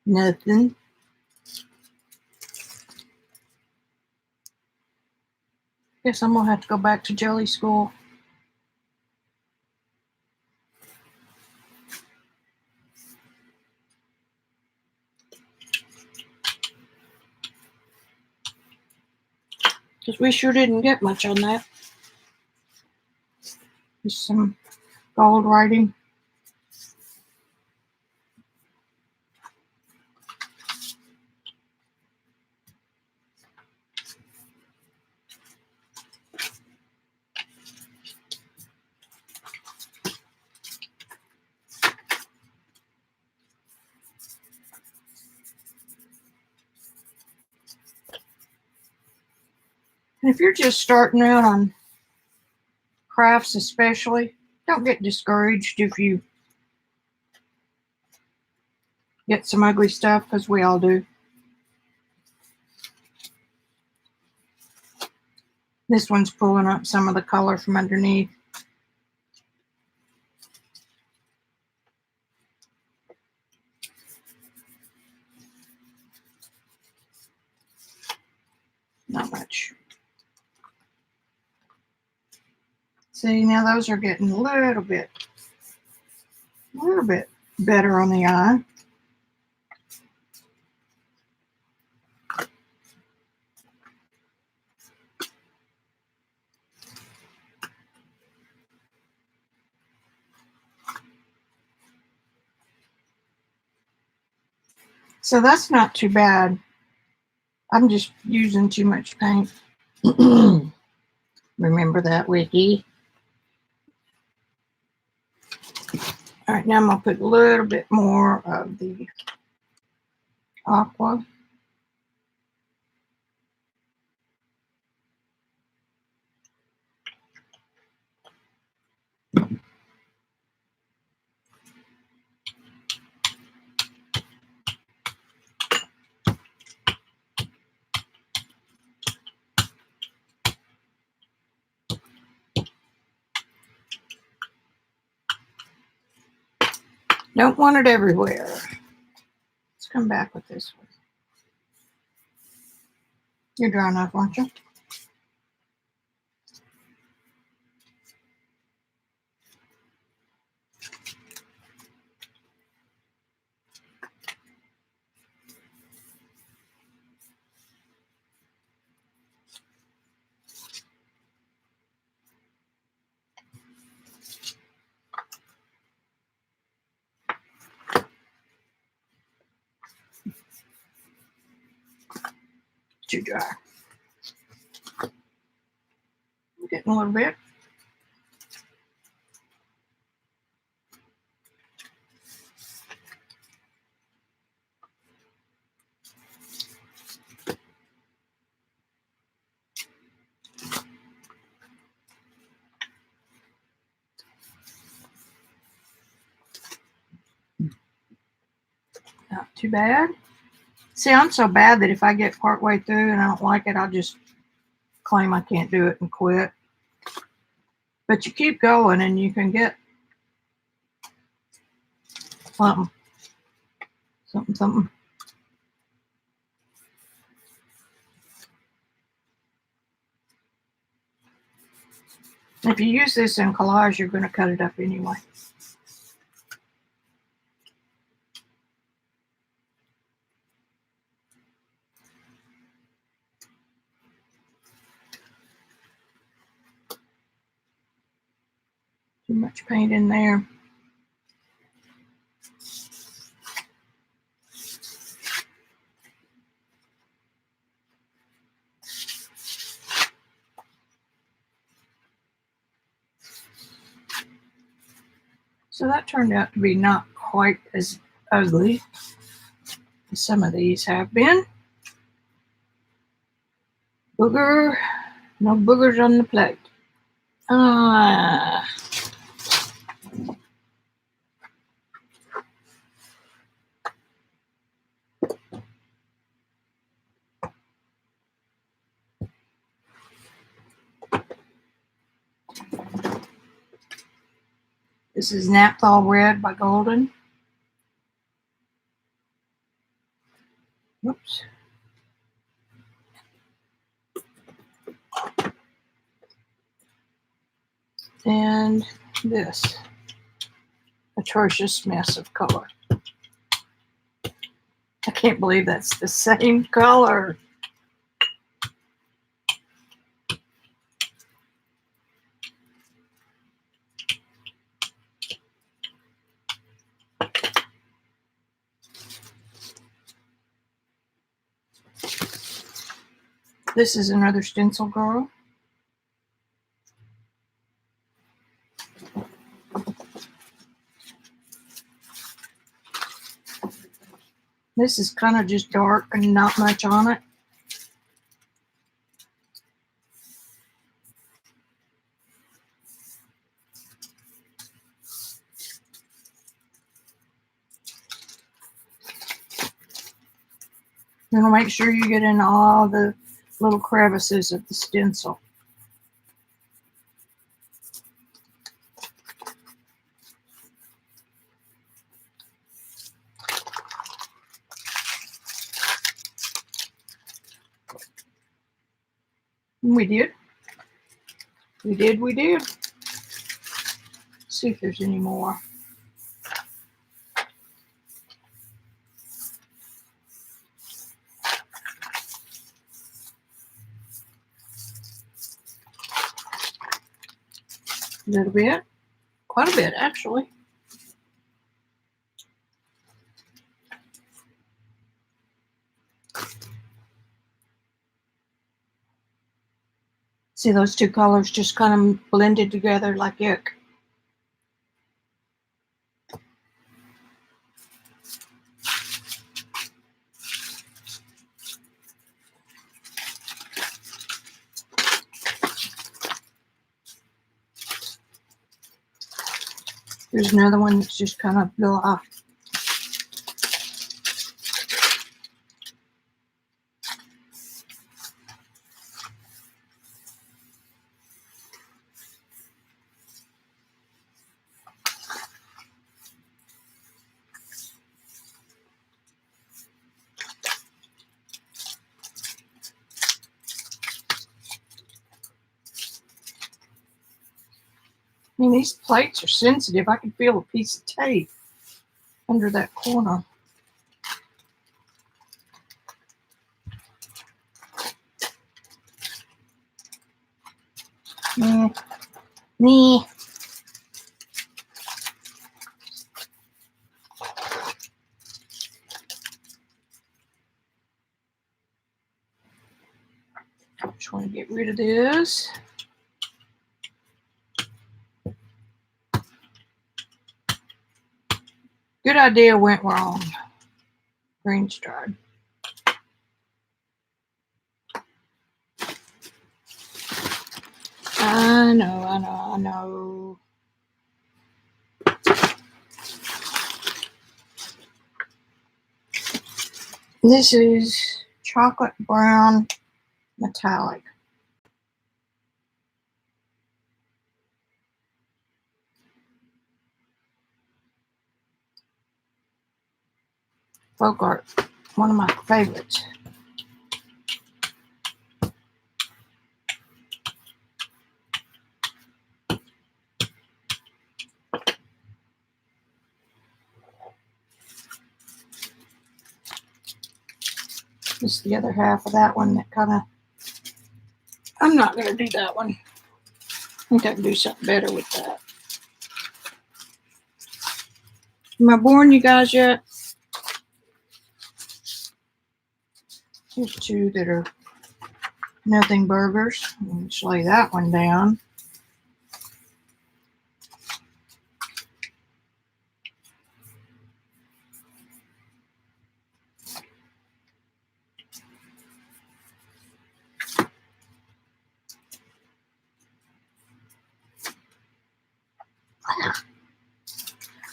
Nothing. Guess I'm gonna have to go back to jelly school. Because we sure didn't get much on that. Just some gold writing. And if you're just starting out on crafts especially, don't get discouraged if you get some ugly stuff, because we all do. This one's pulling up some of the color from underneath. Not much. See, now those are getting a little bit better on the eye. So that's not too bad. I'm just using too much paint. Remember that, Vicki. All right, now I'm going to put a little bit more of the aqua. Don't want it everywhere. Let's come back with this one. You're dry enough, aren't you? Too dry. I'm getting a little bit. Not Too bad. See, I'm so bad that if I get partway through and I don't like it, I'll just claim I can't do it and quit. But you keep going and you can get something. Something. If you use this in collage, you're going to cut it up anyway. Too much paint in there. So that turned out to be not quite as ugly as some of these have been. Booger. No boogers on the plate. This is Naphthol Red by Golden. Whoops. And this atrocious mess of color. I can't believe that's the same color. This is another stencil girl. This is kind of just dark and not much on it. Then make sure you get in all the little crevices of the stencil. We did. We did. Let's see if there's any more. A little bit. Quite a bit, actually. See those two colors just kind of blended together like yuck. There's another one that's just kind of blah. I mean, these plates are sensitive. I can feel a piece of tape under that corner. Me. Just want to get rid of this. Good idea went wrong. Green stripe. I know. This is chocolate brown metallic. Folk art, one of my favorites. This is the other half of that one that kind of, I'm not going to do that one. I think I can do something better with that. Am I boring you guys yet? Here's two that are nothing burgers. Let's lay that one down.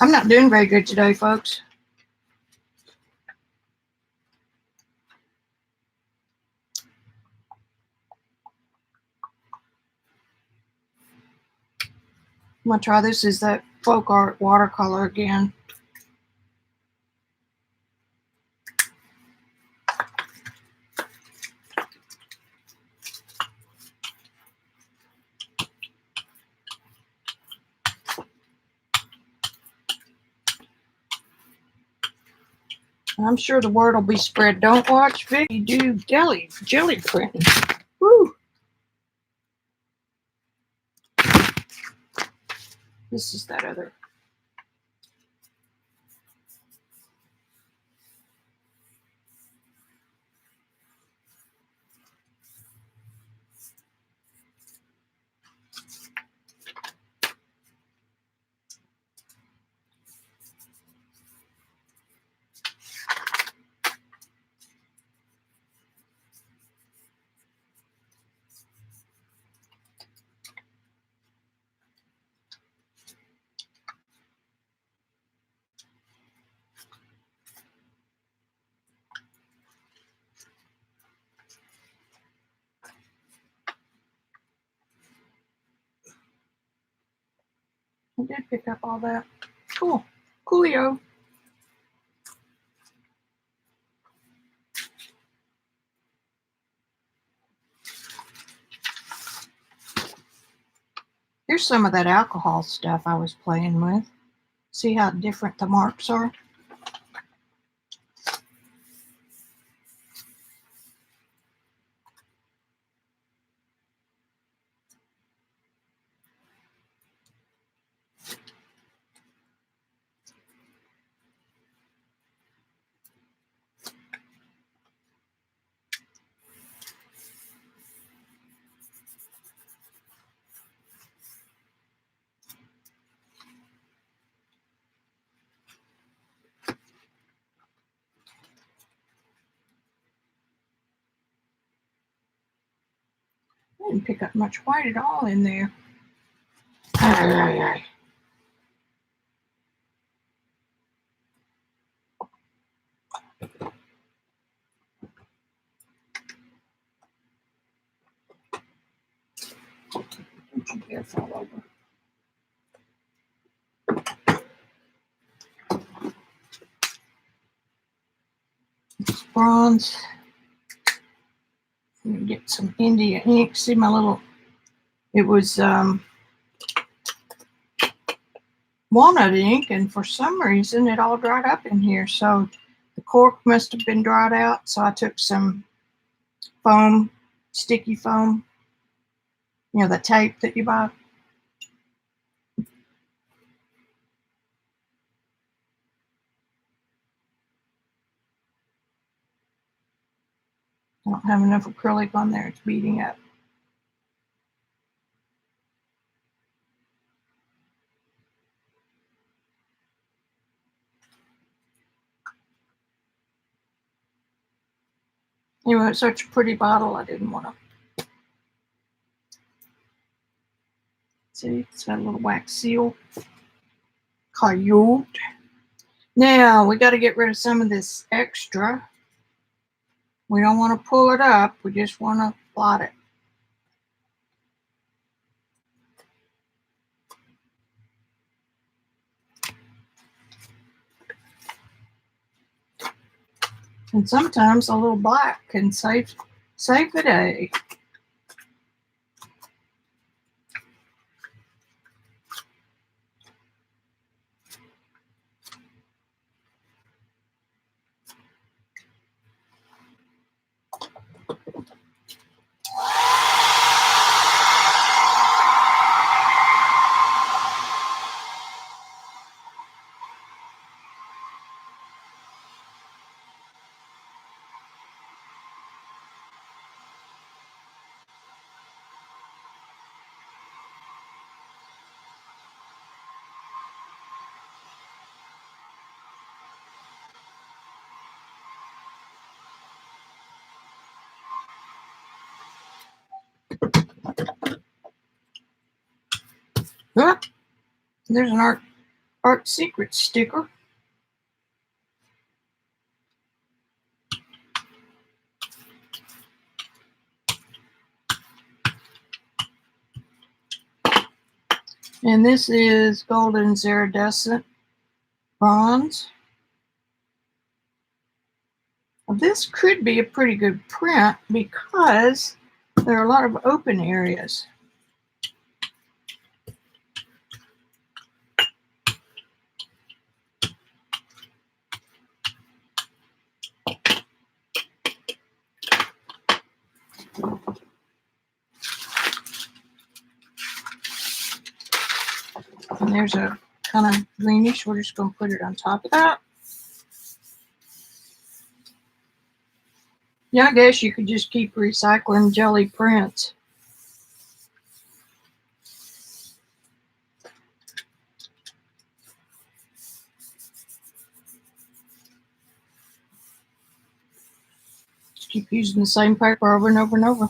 I'm not doing very good today, folks. I'm going to try this as that folk art watercolor again. I'm sure the word will be spread. Don't watch Vicki do jelly printing. Woo! This is that other. I did pick up all that. Cool. Coolio. Here's some of that alcohol stuff I was playing with. See how different the marks are? I didn't pick up much white at all in there. Don't you dare fall over. It's bronze. Let me get some India ink. See my little, it was walnut ink, and for some reason it all dried up in here. So the cork must have been dried out. So I took some foam, sticky foam, you know, the tape that you buy. I don't have enough acrylic on there. It's beating up. Anyway, it's such a pretty bottle, I didn't want to. See, it's got a little wax seal. Coyote. Now, we got to get rid of some of this extra. We don't want to pull it up. We just want to blot it. And sometimes a little black can save the day. Ah, there's an art secret sticker. And this is golden iridescent bronze. Well, this could be a pretty good print because there are a lot of open areas. And there's a kind of greenish. We're just going to put it on top of that. Yeah, I guess you could just keep recycling jelly prints. Just keep using the same paper over and over and over.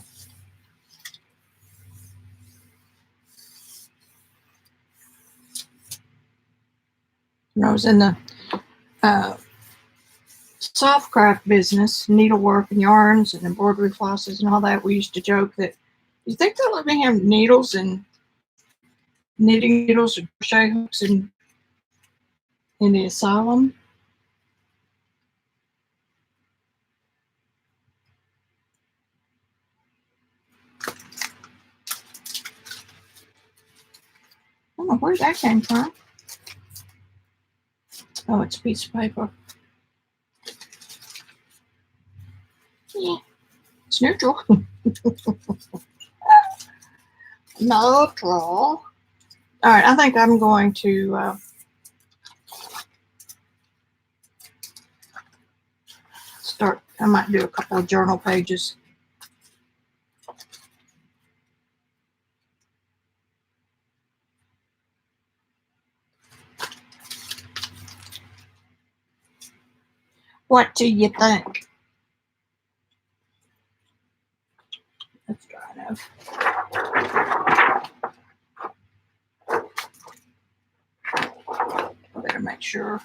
When I was in the soft craft business, needlework and yarns and embroidery flosses and all that, we used to joke that, you think they'll let me have needles and knitting needles and crochet hooks in the asylum? I don't know where that came from. Oh, it's a piece of paper. Yeah, it's neutral. Neutral. All right, I think I'm going to start. I might do a couple of journal pages. What do you think? That's dry enough. I better make sure.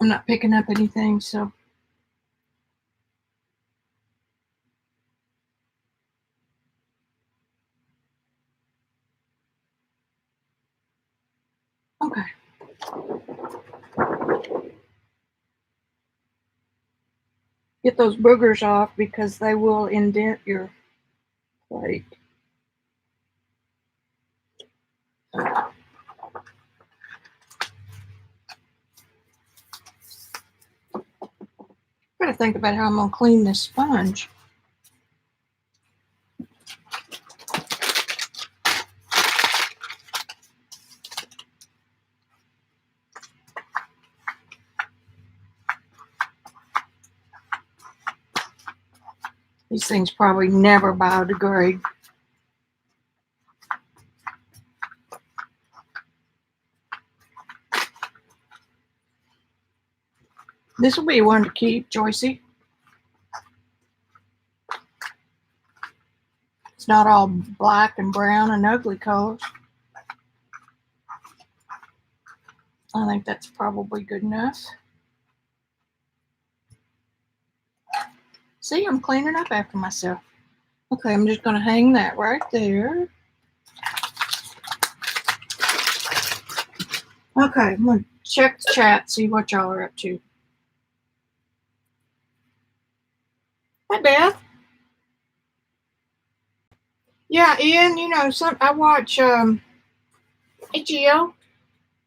I'm not picking up anything, so. Okay. Get those boogers off because they will indent your plate. I gotta think about how I'm gonna clean this sponge. These things probably never biodegrade. This will be one to keep, Joycey. It's not all black and brown and ugly colors. I think that's probably good enough. See, I'm cleaning up after myself. Okay, I'm just going to hang that right there. Okay, I'm going to check the chat, see what y'all are up to. Hi, Beth. Yeah, Ian, you know, I watch HEO.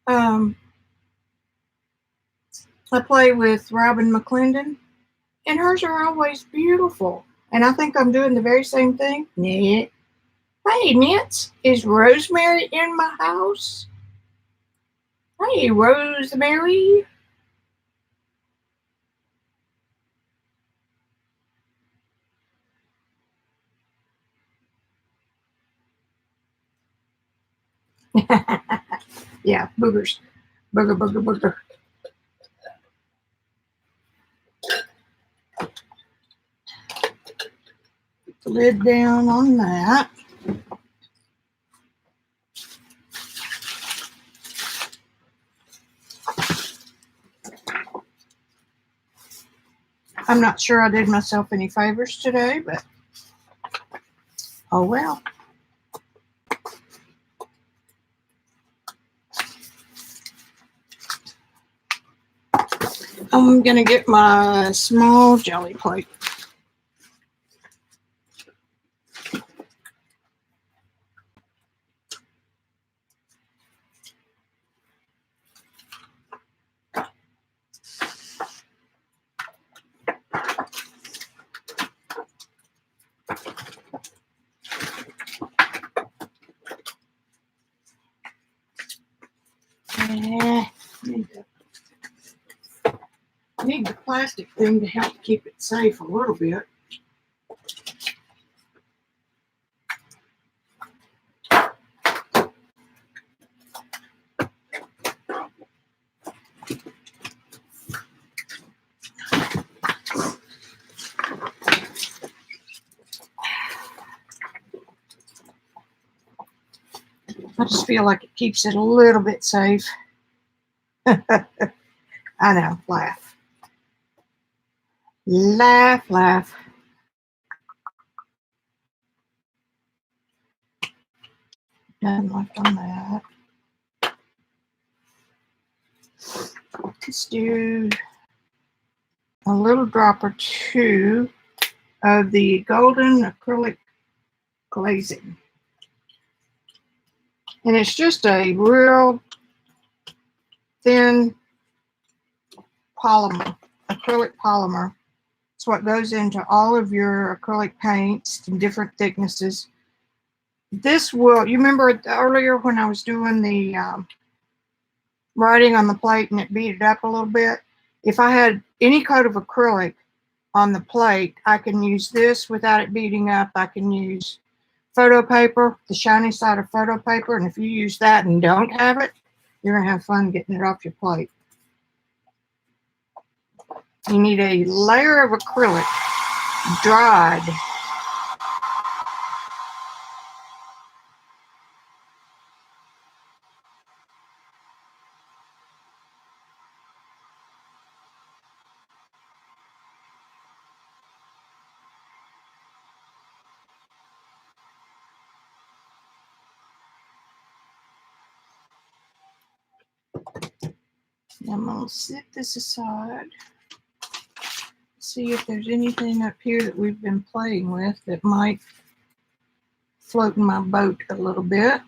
I play with Robin McClendon, and hers are always beautiful. And I think I'm doing the very same thing. Yeah. Hey, Mints, is Rosemary in my house? Hey, Rosemary. Yeah, boogers. Booger, booger, booger. Put the lid down on that. I'm not sure I did myself any favors today, but oh well. I'm going to get my small jelly plate. Need the plastic thing to help keep it safe a little bit. I just feel like it keeps it a little bit safe. I know, laugh. Laugh, laugh. Done left on that. Let's do a little drop or two of the golden acrylic glazing. And it's just a real thin polymer, acrylic polymer. It's what goes into all of your acrylic paints in different thicknesses. This will, you remember earlier when I was doing the writing on the plate and it beat it up a little bit? If I had any coat of acrylic on the plate, I can use this without it beating up. I can use photo paper, the shiny side of photo paper, and if you use that and don't have it, you're going to have fun getting it off your plate. You need a layer of acrylic dried. I'm going to set this aside. See if there's anything up here that we've been playing with that might float in my boat a little bit.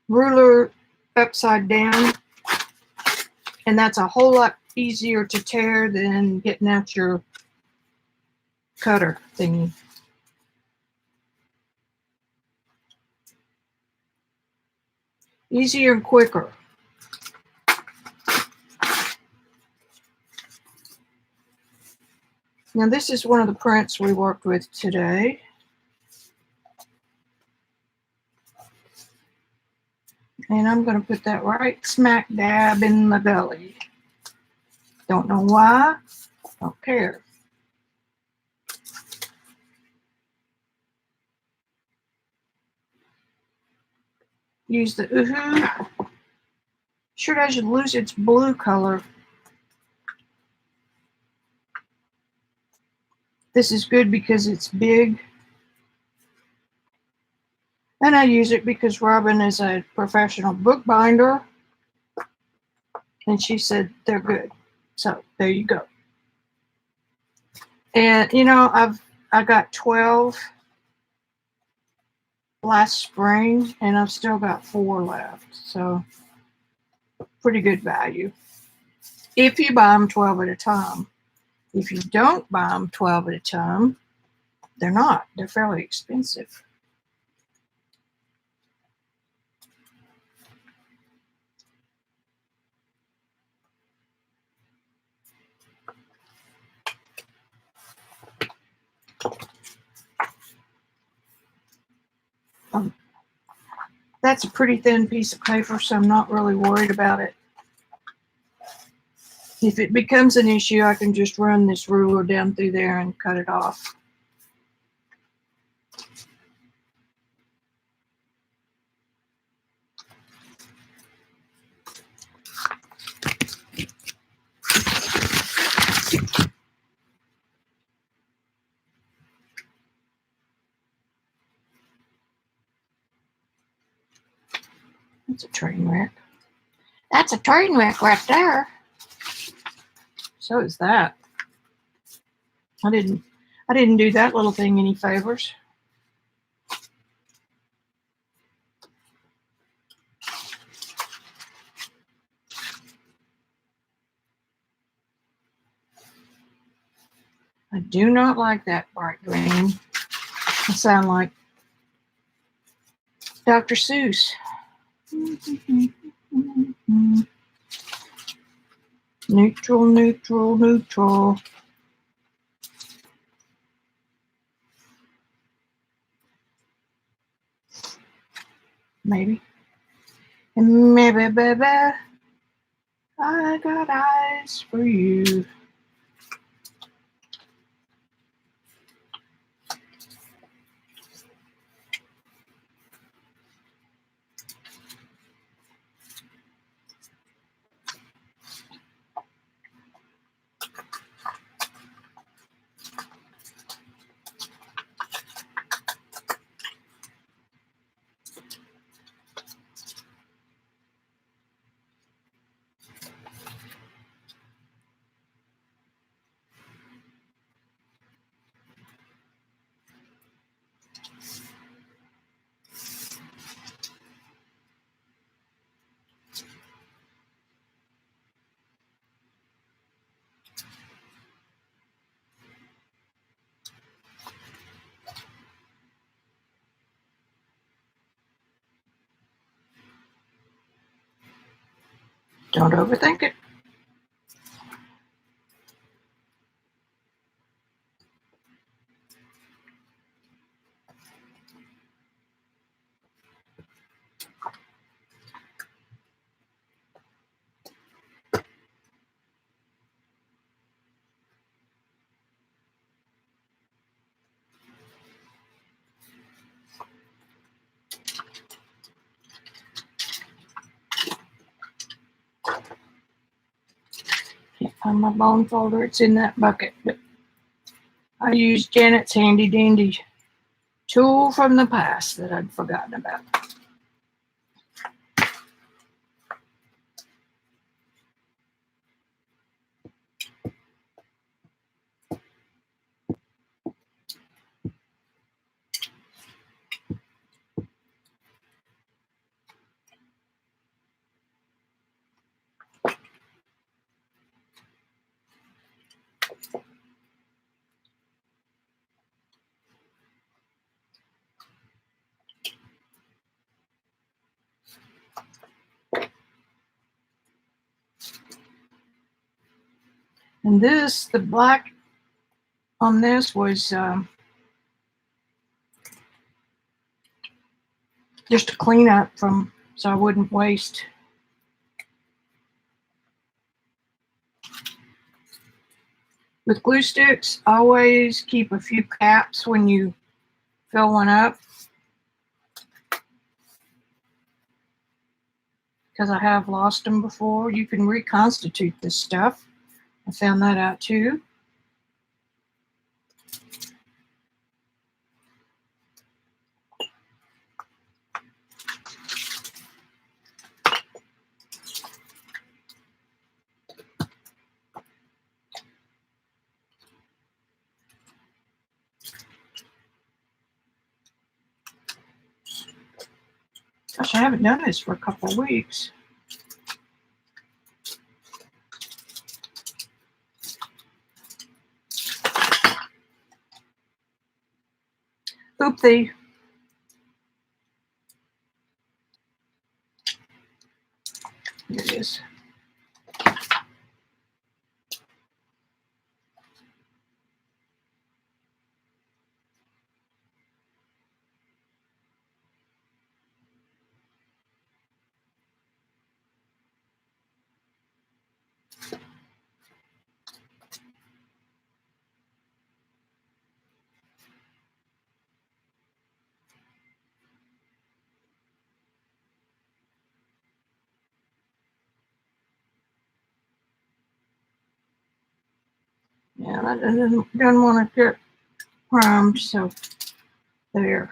Ruler upside down, and that's a whole lot easier to tear than getting out your cutter thingy. Easier and quicker. Now this is one of the prints we worked with today. And I'm going to put that right smack dab in the belly. Don't know why, don't care. Use the Uhu. Sure does lose its blue color. This is good because it's big. And I use it because Robin is a professional bookbinder. And she said they're good. So there you go. And you know, I got 12 last spring and I've still got 4 left. So pretty good value. If you buy them 12 at a time. If you don't buy them 12 at a time, they're not. They're fairly expensive. That's a pretty thin piece of paper, so I'm not really worried about it. If it becomes an issue, I can just run this ruler down through there and cut it off. That's a train wreck. That's a train wreck right there. So is that. I didn't do that little thing any favors. I do not like that bright green. I sound like Dr. Seuss. Neutral, neutral, neutral. Maybe. Maybe, baby, I got eyes for you. Don't overthink it. Can't find my bone folder. It's in that bucket. But I used Janet's handy dandy tool from the past that I'd forgotten about. And this, the black on this was just to clean up from, so I wouldn't waste. With glue sticks, always keep a few caps when you fill one up, because I have lost them before. You can reconstitute this stuff. I found that out too. Gosh, I haven't done this for a couple of weeks. Oopsie. Here it is. Yeah, that doesn't want to get primed, so there.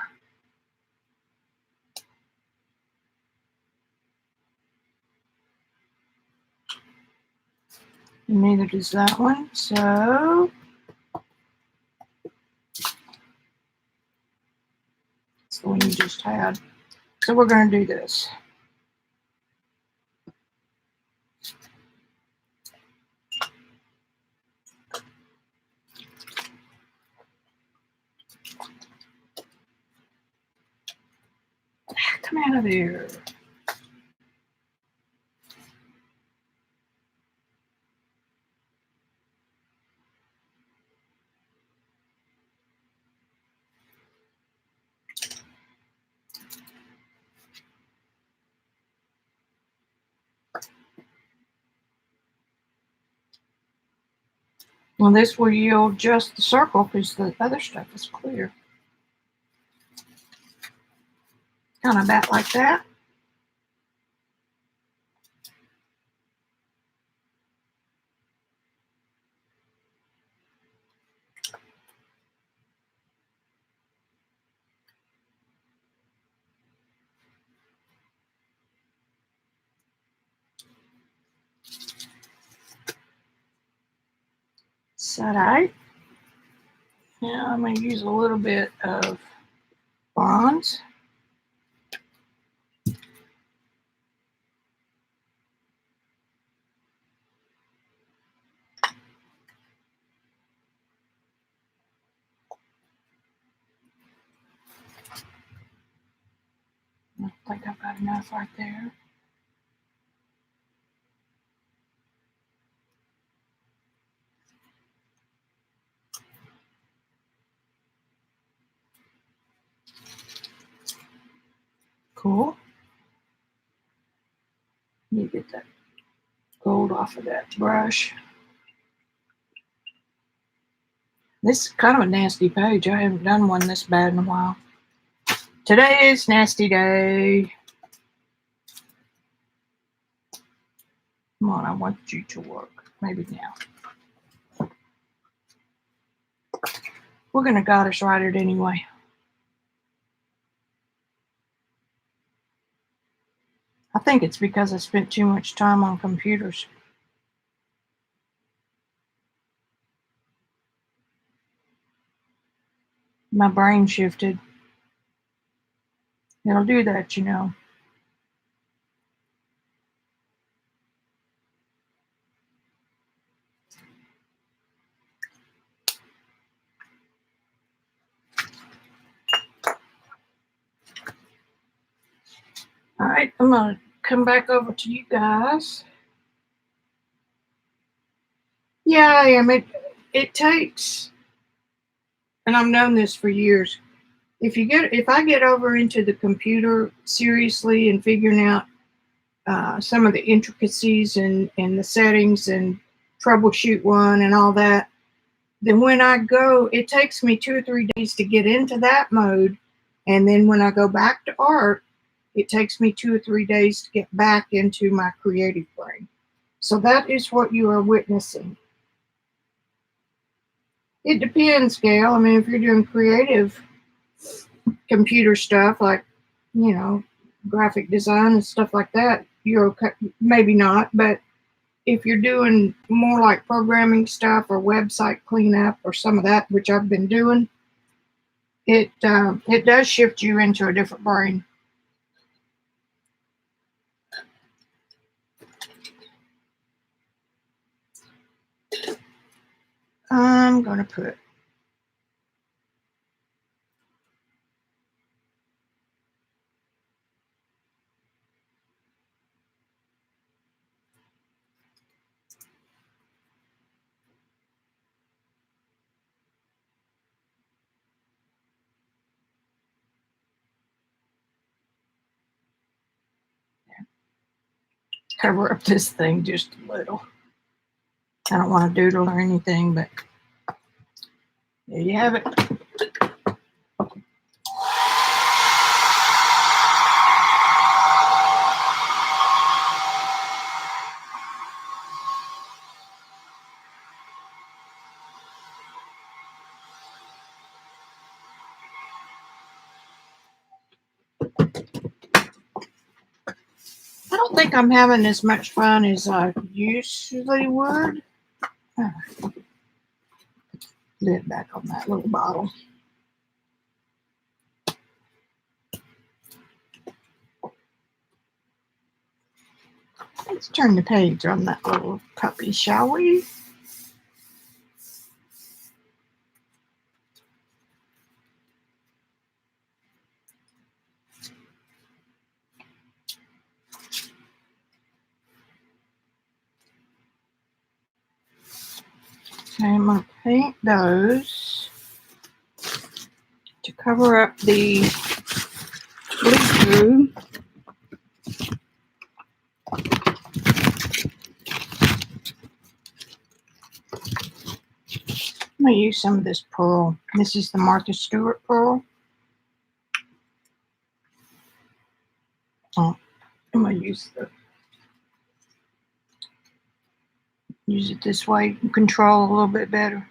And neither does that one, so it's the one you just had. So we're going to do this. Come out of there. Well, this will yield just the circle because the other stuff is clear. Kind of about like that. Side-eye. Now I'm going to use a little bit of bronze. I think I've got enough right there. Cool. You get that gold off of that brush. This is kind of a nasty page. I haven't done one this bad in a while. Today is nasty day. Come on, I want you to work. Maybe now. We're going to goddess write it anyway. I think it's because I spent too much time on computers. My brain shifted. It'll do that, you know. All right, I'm going to come back over to you guys. Yeah, I am. It takes and I've known this for years. If I get over into the computer seriously and figuring out some of the intricacies and the settings and troubleshoot one and all that, then when I go, it takes me 2 or 3 days to get into that mode. And then when I go back to art, it takes me 2 or 3 days to get back into my creative brain. So that is what you are witnessing. It depends, Gail. I mean, if you're doing creative computer stuff like, graphic design and stuff like that, you're okay. Maybe not, but if you're doing more like programming stuff or website cleanup or some of that, which I've been doing, it does shift you into a different brain. I'm going to put cover up this thing just a little. I don't want to doodle or anything, but there you have it. I don't think I'm having as much fun as I usually would. Lid back on that little bottle. Let's turn the page on that little puppy, shall we? Okay, I'm going to paint those to cover up the bleed-through. I'm going to use some of this pearl. This is the Martha Stewart pearl. Oh, I'm going to use it this way and control a little bit better.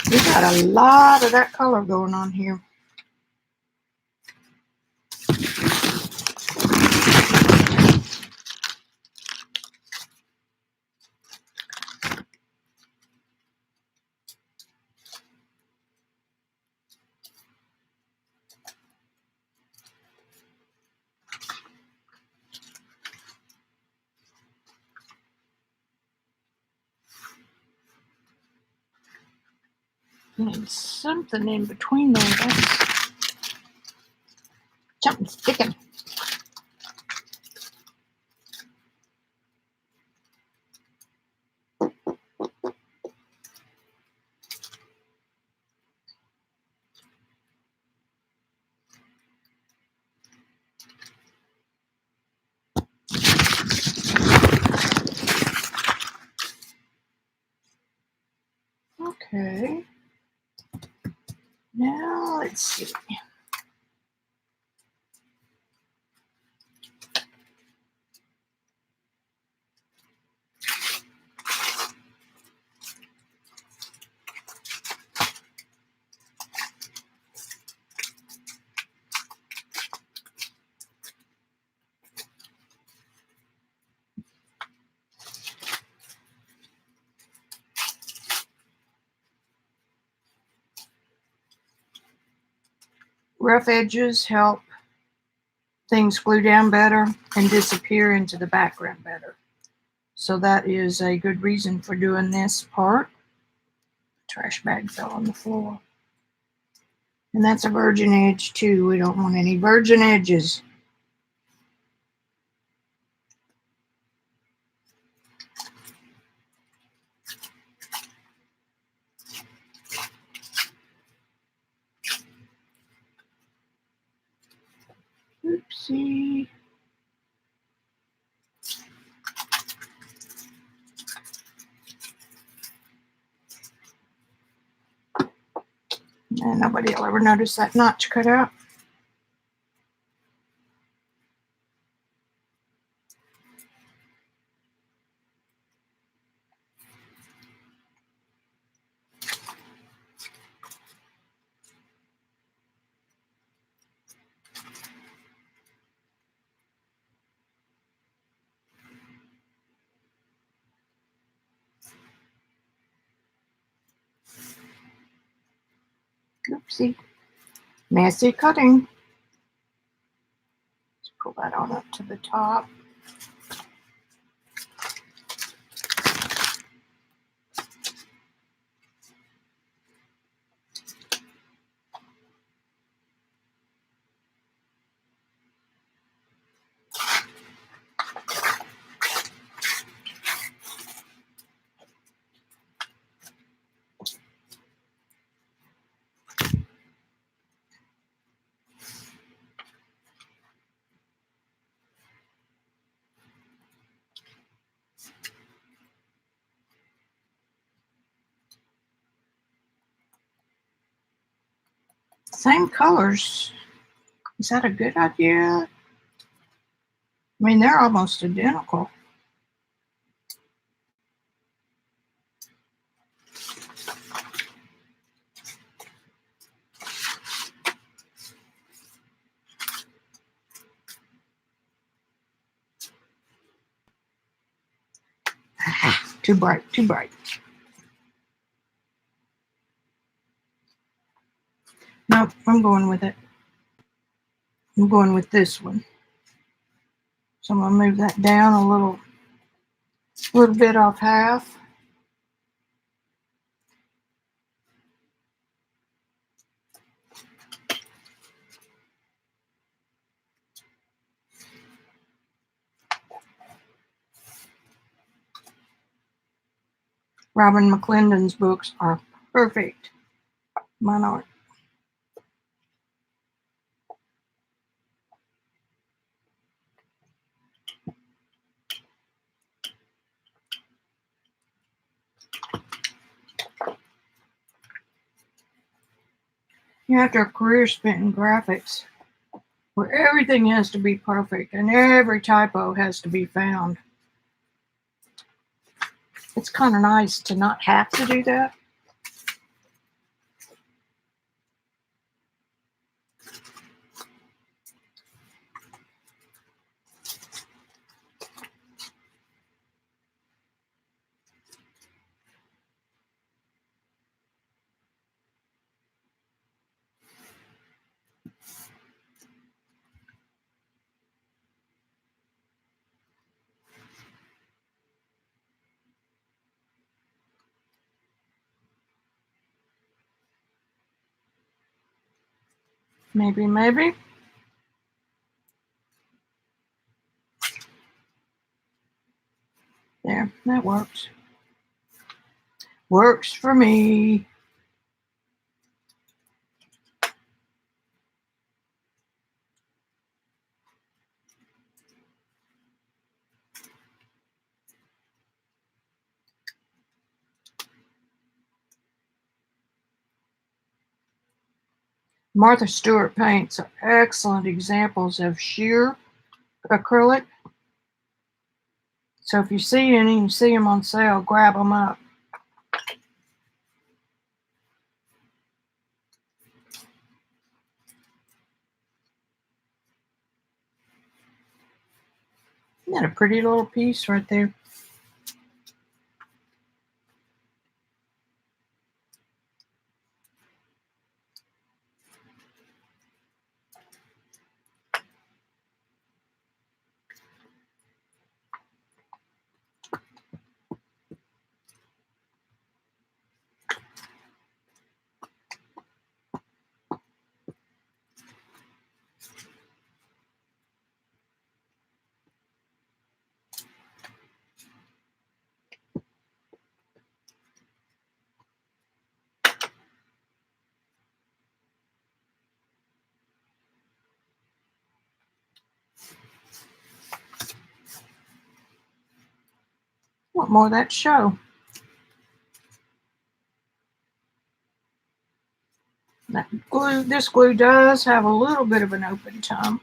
We got a lot of that color going on here. Need something in between there. That's something sticking. Okay. Now let's see. Rough edges help things glue down better and disappear into the background better. So that is a good reason for doing this part. Trash bag fell on the floor. And that's a virgin edge too. We don't want any virgin edges. Oopsie. And nobody will ever notice that notch cut out. Oopsie. Messy cutting. Let's pull that on up to the top. Same colors. Is that a good idea? I mean, they're almost identical. Too bright, too bright. Nope, I'm going with it. I'm going with this one. So I'm going to move that down a little bit off half. Robin McClendon's books are perfect. Mine aren't. After a career spent in graphics, where everything has to be perfect and every typo has to be found, it's kind of nice to not have to do that. Maybe. There, that works. Works for me. Martha Stewart paints are excellent examples of sheer acrylic. So if you see any, you see them on sale, grab them up. Isn't that a pretty little piece right there? What more of that to show? That glue, this glue does have a little bit of an open tongue.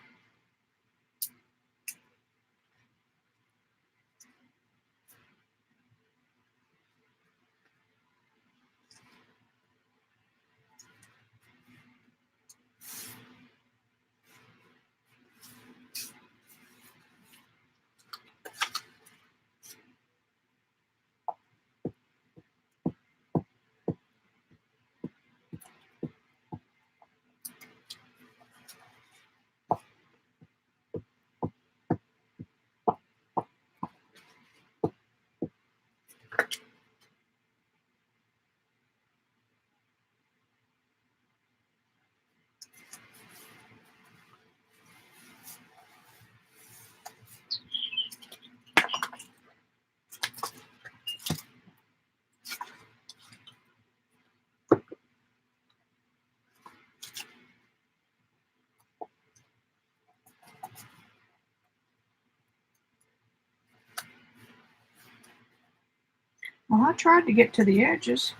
Well, I tried to get to the edges.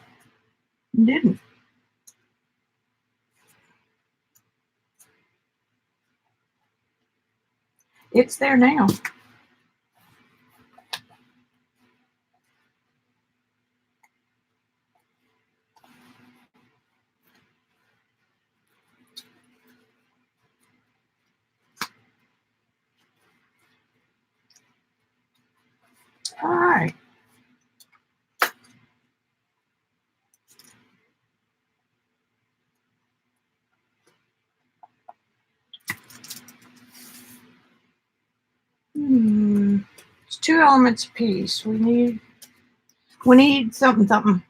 Didn't. It's there now. All right. It's 2 elements apiece. We need something.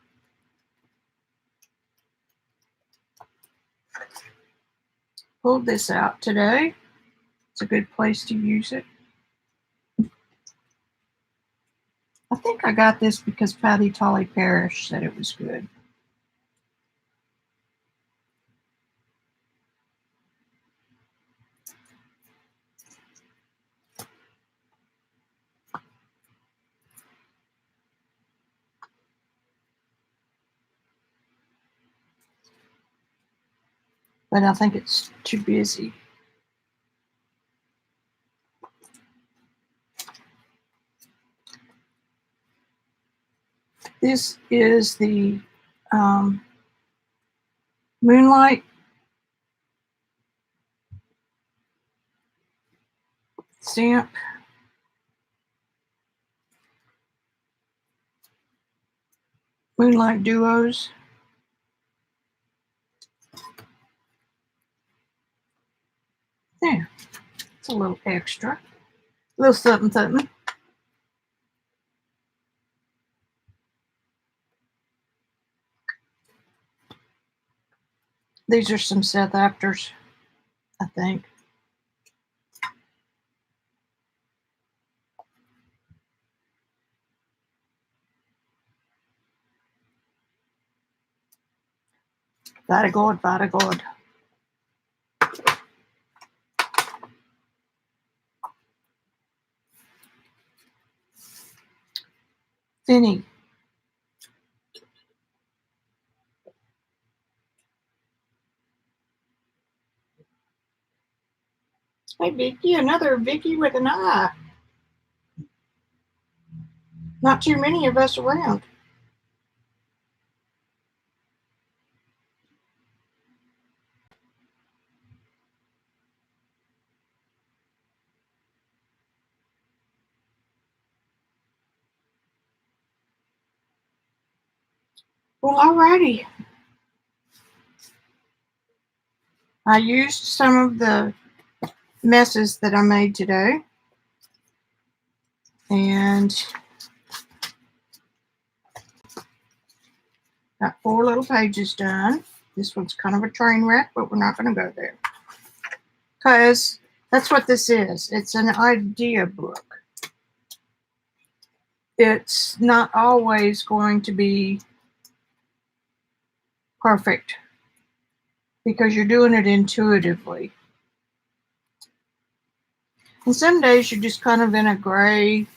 Pulled this out today. It's a good place to use it. I think I got this because Patty Tolly Parrish said it was good. But I think it's too busy. This is the Moonlight stamp. Moonlight Duos. There. It's a little extra. A little something. These are some Seth Afters, I think. Very good, very good. Finny. Hey, Vicki, another Vicki with an eye. Not too many of us around. Well, alrighty. I used some of the messes that I made today. And got 4 little pages done. This one's kind of a train wreck, but we're not going to go there. Because that's what this is. It's an idea book. It's not always going to be perfect because you're doing it intuitively. And some days you're just kind of in a gray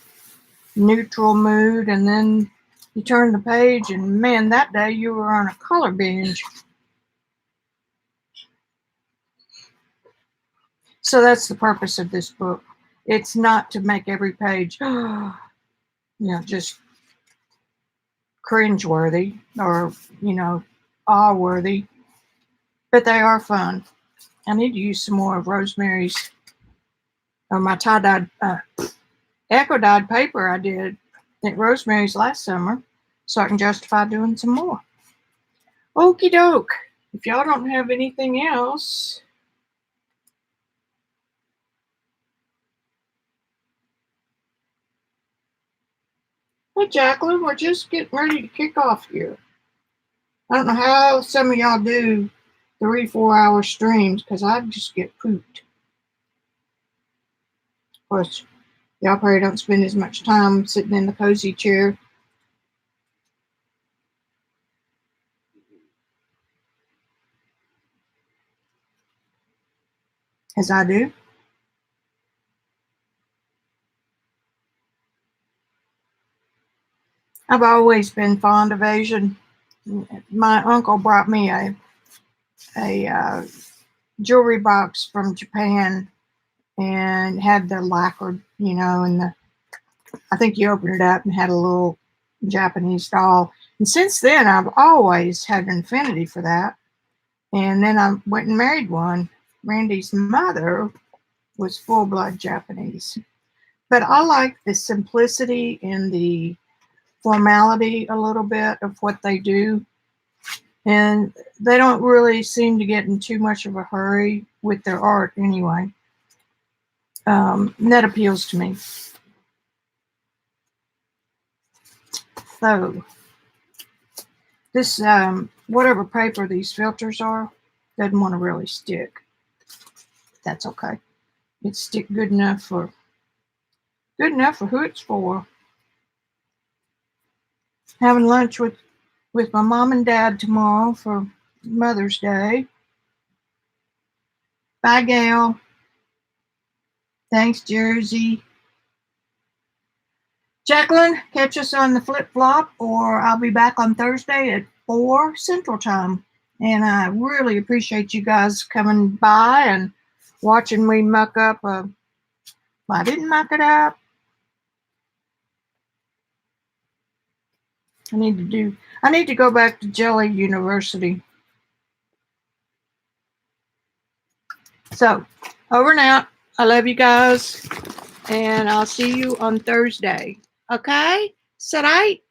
neutral mood, and then you turn the page and man, that day you were on a color binge. So that's the purpose of this book. It's not to make every page, just cringeworthy or, awe-worthy, but they are fun. I need to use some more of Rosemary's, or my tie-dyed, echo-dyed paper I did at Rosemary's last summer, so I can justify doing some more. Okie doke. If y'all don't have anything else, well, Jacqueline, we're just getting ready to kick off here. I don't know how some of y'all do 3-4 hour streams, because I just get pooped. Of course, y'all probably don't spend as much time sitting in the cozy chair as I do. I've always been fond of Asian. My uncle brought me a jewelry box from Japan and had the lacquered, and I think you opened it up and had a little Japanese doll. And since then, I've always had an affinity for that. And then I went and married one. Randy's mother was full-blood Japanese. But I like the simplicity and the formality a little bit of what they do. And they don't really seem to get in too much of a hurry with their art anyway. That appeals to me. So this, whatever paper these filters are, doesn't want to really stick. That's okay. It's stick good enough for who it's for. Having lunch with my mom and dad tomorrow for Mother's Day. Bye, Gail. Thanks, Jersey. Jacqueline, catch us on the flip-flop, or I'll be back on Thursday at 4 Central Time. And I really appreciate you guys coming by and watching me muck up. I didn't muck it up. I need to go back to Gelli University. So, over and out. I love you guys. And I'll see you on Thursday. Okay? Sarai?